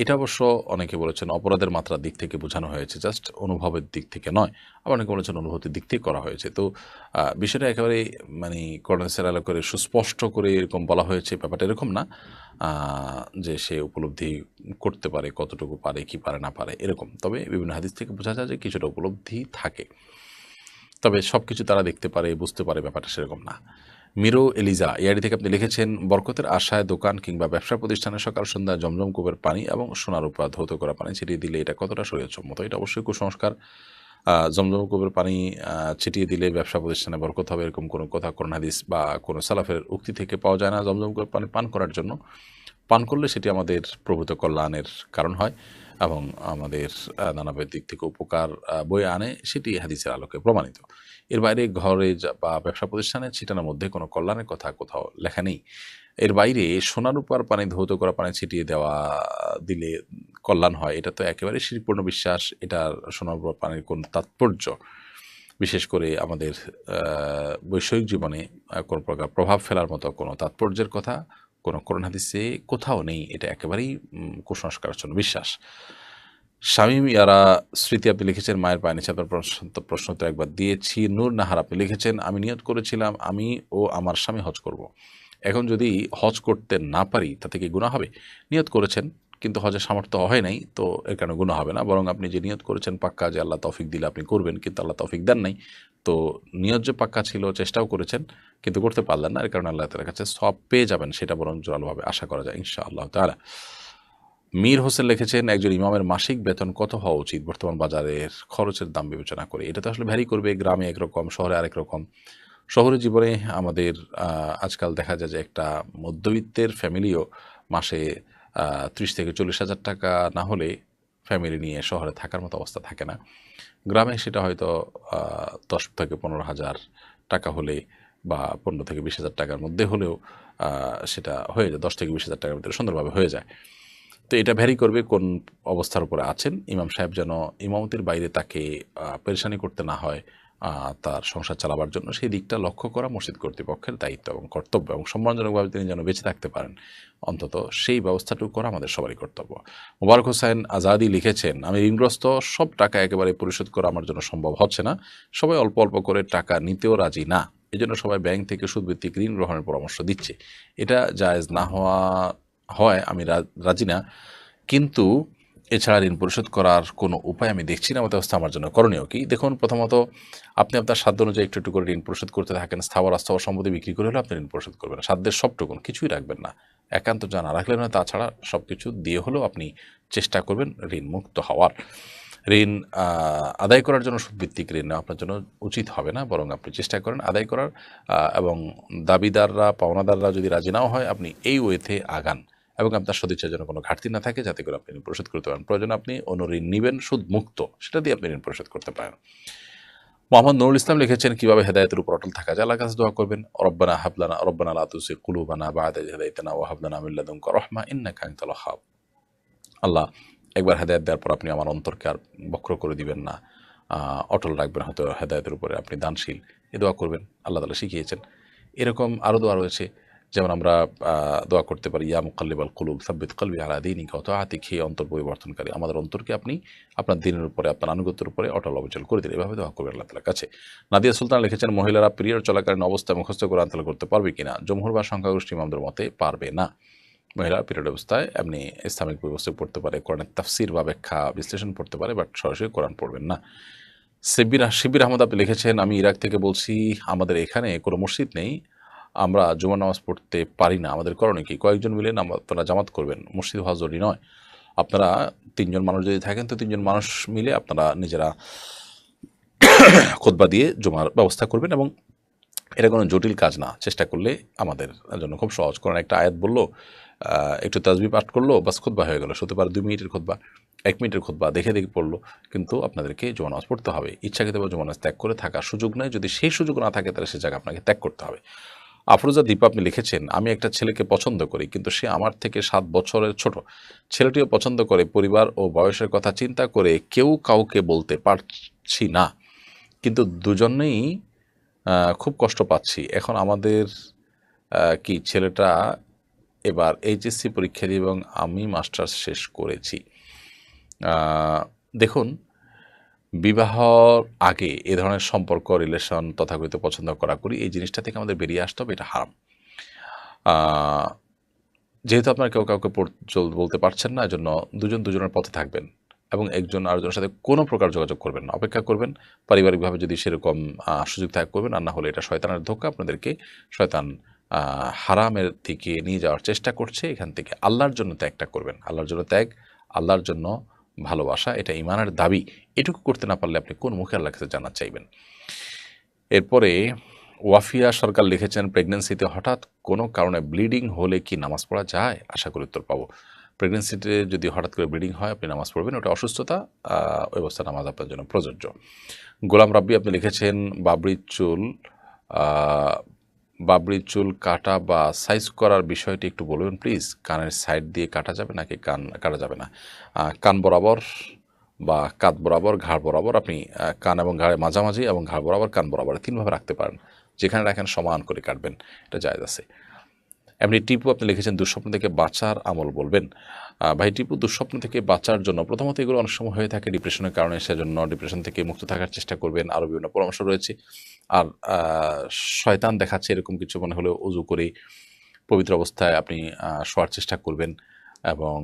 এটা অবশ্য অনেকে বলেছেন অপরাধের মাত্রার দিক থেকে বোঝানো হয়েছে, জাস্ট অনুভবের দিক থেকে নয়। আবার অনেকে বলেছেন অনুভূতির দিক থেকে করা হয়েছে। তো বিষয়টা একেবারে মানে কর্নেসের আলো করে সুস্পষ্ট করে এরকম বলা হয়েছে, ব্যাপারটা এরকম না যে সে উপলব্ধি করতে পারে, কতটুকু পারে, কি পারে না পারে এরকম। তবে বিভিন্ন হাদিস থেকে বোঝা যায় যে কিছুটা উপলব্ধি থাকে, তবে সব কিছু তারা দেখতে পারে, বুঝতে পারে, ব্যাপারটা সেরকম না। মিরো এলিজা ইয়ারি থেকে আপনি লিখেছেন, বরকতের আশায় দোকান কিংবা ব্যবসা প্রতিষ্ঠানে সকাল সন্ধ্যা জমজম কূপের পানি এবং সোনার উপর ধৌত করা পানি ছিটিয়ে দিলে এটা কতটা শরীয়তসম্মত? এটা অবশ্যই কুসংস্কার। জমজম কূপের পানি ছিটিয়ে দিলে ব্যবসা প্রতিষ্ঠানে বরকত হবে, এরকম কোনো কথা কোরআন হাদিস বা কোনো সালাফের উক্তি থেকে পাওয়া যায় না। জমজম কূপের পানি পান করার জন্য, পান করলে সেটি আমাদের প্রভূত কল্যাণের কারণ হয় এবং আমাদের নানাবিধ দিক থেকে উপকার বয়ে আনে, সেটি হাদিসের আলোকে প্রমাণিত। এর বাইরে ঘরে বা ব্যবসা প্রতিষ্ঠানে ছিটানোর মধ্যে কোনো কল্যাণের কথা কোথাও লেখা নেই। এর বাইরে সোনার উপর পানি ধৌত করা পানি ছিটিয়ে দিলে কল্যাণ হয়, এটা তো একেবারে শিরপূর্ণ বিশ্বাস। এটার সোনার উপর পানির কোনো তাৎপর্য, বিশেষ করে আমাদের বৈষয়িক জীবনে কোনো প্রকার প্রভাব ফেলার মতো কোনো তাৎপর্যের কথা কোনো কোরআন হাদিসে কোথাও নেই। এটা একেবারেই কুসংস্কারের জন্য বিশ্বাস। শামীম ইয়ারা স্মৃতি আপনি লিখেছেন, মায়ের পায়ে নিচে আপনার প্রশ্ন তো একবার দিয়েছি। নূর নাহার আপনি লিখেছেন, আমি নিয়ত করেছিলাম আমি ও আমার স্বামী হজ করব। এখন যদি হজ করতে না পারি, তাতে কি গুনাহ হবে? নিয়ত করেছেন কিন্তু হজের সামর্থ্য হয় নাই, তো এর কারণে গুনাহ হবে না। বরং আপনি যে নিয়ত করেছেন পাক্কা, যে আল্লাহ তৌফিক দিলে আপনি করবেন, কিন্তু আল্লাহ তৌফিক দেন নাই, তো নিয়ত যে পাক্কা ছিল, চেষ্টাও করেছেন কিন্তু করতে পারলেন না, এর কারণে আল্লাহ তাআলার কাছে সওয়াব পেয়ে যাবেন, সেটা বরং জোরালোভাবে আশা করা যায় ইনশাআল্লাহ তাআলা। মীর হোসেন লিখেছেন, একজন ইমামের মাসিক বেতন কত হওয়া উচিত বর্তমান বাজারের খরচের দাম বিবেচনা করে? এটা তো আসলে ভ্যারি করবে, গ্রামে একরকম, শহরে আরেক রকম। শহরের জীবনে আমাদের আজকাল দেখা যায় যে একটা মধ্যবিত্তের ফ্যামিলিও মাসে 30 থেকে 40 হাজার টাকা না হলে ফ্যামিলি নিয়ে শহরে থাকার মতো অবস্থা থাকে না। গ্রামে সেটা হয়তো 10 থেকে 15 হাজার টাকা হলে বা 15 থেকে 20 হাজার টাকার মধ্যে হলেও সেটা হয়ে যায়, 10 থেকে 20 হাজার টাকার মধ্যে সুন্দরভাবে হয়ে যায়। তো এটা ভ্যারি করবে কোন অবস্থার উপরে আছেন। ইমাম সাহেব যেন ইমামতির বাইরে তাকে পেরেশানি করতে না হয় তার সংসার চালাবার জন্য, সেই দিকটা লক্ষ্য করা মসজিদ কর্তৃপক্ষের দায়িত্ব এবং কর্তব্য, এবং সম্মানজনকভাবে তিনি যেন বেঁচে থাকতে পারেন অন্তত সেই ব্যবস্থাটুকু করা আমাদের সবারই কর্তব্য। মোবারক হোসেন আজাদি লিখেছেন, আমি ঋণগ্রস্ত, সব টাকা একেবারে পরিশোধ করা আমার জন্য সম্ভব হচ্ছে না, সবাই অল্প অল্প করে টাকা নিতেও রাজি না, এজন্য সবাই ব্যাংক থেকে সুদভিত্তিক ঋণ গ্রহণের পরামর্শ দিচ্ছে। এটা জায়েজ না হয় আমি রাজি না, কিন্তু এছাড়া ঋণ পরিশোধ করার কোনো উপায় আমি দেখছি না। অবস্থা আমার জন্য করণীয় কি? দেখুন, প্রথমত আপনি আপনার সাধ্য অনুযায়ী একটু একটু করে ঋণ পরিশোধ করতে থাকেন। স্থাবর অস্থাবর সম্পত্তি বিক্রি করে হলেও আপনি ঋণ পরিশোধ করবেন, সাধ্যের সবটুকুন, কিছুই রাখবেন না, একান্ত জানা রাখলেন না, তাছাড়া সব কিছু দিয়ে হলেও আপনি চেষ্টা করবেন ঋণ মুক্ত হওয়ার। ঋণ আদায় করার জন্য সুদভিত্তিক ঋণ নেওয়া আপনার জন্য উচিত হবে না, বরং আপনি চেষ্টা করেন আদায় করার, এবং দাবিদাররা, পাওনাদাররা যদি রাজি নাও হয়, আপনি এই ওয়েতে আগান এবং আপনার সদিচ্ছার জন্য কোনো ঘাটতি না থাকে, যাতে করে আপনি ঋণ পরিশোধ করতে পারেন। প্রয়োজন আপনি অন্য ঋণ নেবেন সুদ মুক্ত, সেটা দিয়ে আপনি ঋণ পরিশোধ করতে পারেন। মোহাম্মদ নুরুল ইসলাম লিখেছেন, কিভাবে হেদায়েতের উপর অটল থাকা যায়? আল্লাহর কাছে দোয়া করবেন, রব্বানা লা তুযিগ কুলুবানা বা'দা ইয হাদাইতানা ওয়া হাব লানা মিন লাদুনকা রাহমা ইন্নাকা আনতাল ওয়াহ্হাব। আল্লাহ, একবার হেদায়েত দেওয়ার পর আপনি আমার অন্তরকে আর বক্র করে দিবেন না, অটল রাখবেন হয়তো হেদায়েতের উপরে, আপনি দানশীল, এ দোয়া করবেন, আল্লাহ তাআলা শিখিয়েছেন। এরকম আরও দোয়া রয়েছে, যেমন আমরা দোয়া করতে পারি, ইয়া মুকাল্লিবাল কুলুব সাব্বিত কলবি আলা দীনিকা ওয়া তাআতিক, হে অন্তর পরিবর্তনকারী, আমাদের অন্তরকে আপনি আপনার দ্বীনের উপরে, আপনার আনুগত্যের উপরে অটল অবিচল করে দিন। এভাবে দোয়া করবেন আল্লাহ তাআলার কাছে। নাদিয়া সুলতান লিখেছেন, মহিলারা পিরিয়ড চলাকালীন অবস্থায় মুখস্থ কোরআন তেলাওয়াত করতে পারবে কিনা? জমহুর বা সংখ্যাগরিষ্ঠ ইমামদের মতে পারবে না। মহিলা পিরিয়ড অবস্থায় এমনি ইসলামিক বই পুস্তক পড়তে পারে, কোরআনের তাফসির বা ব্যাখ্যা বিশ্লেষণ পড়তে পারে, বাট সরাসরি কোরআন পড়বেন না। শিবির আহমদ আপনি লিখেছেন, আমি ইরাক থেকে বলছি, আমাদের এখানে কোনো মসজিদ নেই, আমরা জুমার নামাজ পড়তে পারি না, আমাদের করণীয় কি? কয়েকজন মিলে আপনারা জামাত করবেন, মসজিদ হওয়া জরুরি নয়। আপনারা 3 জন মানুষ যদি থাকেন, তো 3 জন মানুষ মিলে আপনারা নিজেরা খুতবা দিয়ে জুমার ব্যবস্থা করবেন, এবং এটা কোনো জটিল কাজ না। চেষ্টা করলে আমাদের জন্য খুব সহজ। কোরআন একটা আয়াত বললো, একটু তাসবিহ পাঠ করলো, বাস খুতবা হয়ে গেল। হতে পারে 2 মিনিটের খুতবা, 1 মিনিটের খুতবা, দেখে পড়লো, কিন্তু আপনাদেরকে জুমা নামাজ পড়তে হবে। ইচ্ছাকৃতভাবে জুমা নামাজ ত্যাগ করে থাকার সুযোগ নেই। যদি সেই সুযোগ না থাকে, তাহলে সে জায়গা আপনাকে ত্যাগ করতে হবে। আফরোজা দীপা আপনি লিখেছেন, আমি একটা ছেলেকে পছন্দ করি, কিন্তু সে আমার থেকে 7 বছরের ছোট। ছেলেটিও পছন্দ করে, পরিবার ও বয়সের কথা চিন্তা করে কেউ কাউকে বলতে পারছি না, কিন্তু দুজনেই খুব কষ্ট পাচ্ছি। এখন আমাদের কি? ছেলেটা এবার এইচএসসি পরীক্ষা দিয়ে এবং আমি মাস্টার্স শেষ করেছি। দেখুন, বিবাহর আগে এ ধরনের সম্পর্ক, রিলেশন, তথাকথিত পছন্দ করি, এই জিনিসটা থেকে আমাদের বেরিয়ে আসতে হবে, এটা হারাম। যেহেতু আপনার কেউ কাউকে বলতে পারছেন না, এজন্য দুজনের পথে থাকবেন এবং একজন আরেকজনের সাথে কোনো প্রকার যোগাযোগ করবেন না, অপেক্ষা করবেন। পারিবারিকভাবে যদি সেরকম সুযোগ থাকে করবেন, আর না হলে এটা শয়তানের ধোঁকা, আপনাদেরকে শয়তান হারামের দিকে নিয়ে যাওয়ার চেষ্টা করছে। এখান থেকে আল্লাহর জন্য ত্যাগটা করবেন। আল্লাহর জন্য ত্যাগ, আল্লাহর জন্য ভালোবাসা, এটা ইমানের দাবি। এটুকু করতে না পারলে আপনি কোন মুখে আল্লাহর কাছে জান্নাত চাইবেন? এরপরে ওয়াফিয়া সরকার লিখেছেন, প্রেগনেন্সিতে হঠাৎ কোনো কারণে ব্লিডিং হলে কি নামাজ পড়া যায়? আশা করি উত্তর পাবো। প্রেগনেন্সিতে যদি হঠাৎ করে ব্লিডিং হয়, আপনি নামাজ পড়বেন, ওটা অসুস্থতা, ওই অবস্থা নামাজ আপনার জন্য প্রযোজ্য। গোলাম রাব্বি আপনি লিখেছেন, বাবরি চুল কাটা বা সাইজ করার বিষয়টি একটু বলবেন প্লিজ। কানের সাইড দিয়ে কাটা যাবে নাকি কান কাটা যাবে না? কান বরাবর বা কাঁধ বরাবর, ঘাড় বরাবর, আপনি কান এবং ঘাড়ের মাঝামাঝি এবং ঘাড় বরাবর, কান বরাবর, 3ভাবে রাখতে পারেন। যেখানে রাখেন সমান করে কাটবেন, এটা জায়েজ আছে। এমনি টিপু আপনি লিখেছেন, দুঃস্বপ্ন থেকে বাঁচার আমল বলবেন। ভাই টিপু, দুঃস্বপ্ন থেকে বাঁচার জন্য প্রথমত এগুলো অনেক সময় হয়ে থাকে ডিপ্রেশনের কারণে, সেজন্য ডিপ্রেশন থেকে মুক্ত থাকার চেষ্টা করবেন। আরও বিভিন্ন পরামর্শ রয়েছে। আর শয়তান দেখাচ্ছে এরকম কিছু মনে হলেও উজু করে পবিত্র অবস্থায় আপনি শোয়ার চেষ্টা করবেন। এবং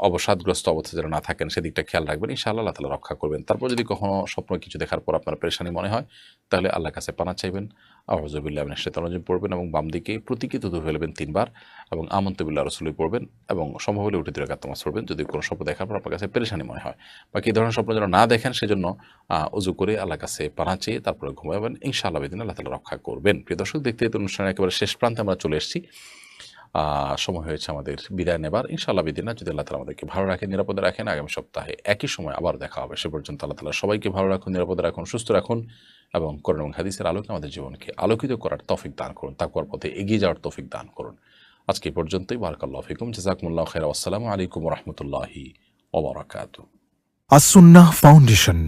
অবসাদগ্রস্ত অবস্থা যেন না থাকেন সেদিকটা খেয়াল রাখবেন, ইনশাআল্লাহ আল্লাহ তাআলা রক্ষা করবেন। তারপর যদি কখনো স্বপ্ন কিছু দেখার পর আপনার পেরেশানি মনে হয়, তাহলে আল্লাহর কাছে পানাহ চাইবেন, আউযু বিল্লাহি মিনাশ শাইতানির রাজিম পড়বেন এবং বাম দিকে প্রতীকী থুতু ফেলবেন 3 বার এবং আমানতু বিল্লাহি রাসূলিহি পড়বেন এবং সম্ভব হলে উঠে 2 রাকাত নামাজ পড়বেন যদি কোনো স্বপ্ন দেখার পর আপনার কাছে পেরেশানি মনে হয়। বাকি এই ধরনের স্বপ্ন যেন না দেখেন সেজন্য অজু করে আল্লাহর কাছে পানাহ চেয়ে তারপরে ঘুমাবেন, ইনশাআল্লাহ বিদিনে আল্লাহ তাআলা রক্ষা করবেন। প্রিয় দর্শক, দেখতে দেখতে অনুষ্ঠানের একেবারে শেষ প্রান্তে আমরা চলে এসেছি। সময় হয়েছে আমাদের বিদায় নেবার। ইনশাআল্লাহ বিদিনা যদি আল্লাহ তাআলা আমাদেরকে ভালো রাখেন, নিরাপদে রাখেন, আগামী সপ্তাহে একই সময় আবার দেখা হবে। সে পর্যন্ত আল্লাহ তাআলা সবাইকে ভালো রাখুন, নিরাপদে রাখুন, সুস্থ রাখুন এবং কোরআন এবং হাদিসের আলোকে আমাদের জীবনকে আলোকিত করার তৌফিক দান করুন, তাকওয়ার পথে এগিয়ে যাওয়ার তৌফিক দান করুন। আজকে এই পর্যন্তই। বারাকাল্লাহু ফিকুম, জাযাকুমুল্লাহু খাইরা, ওয়াসসালামু আলাইকুম ওয়া রাহমাতুল্লাহি ওয়া বারাকাতুহু। আসুন্নাহ ফাউন্ডেশন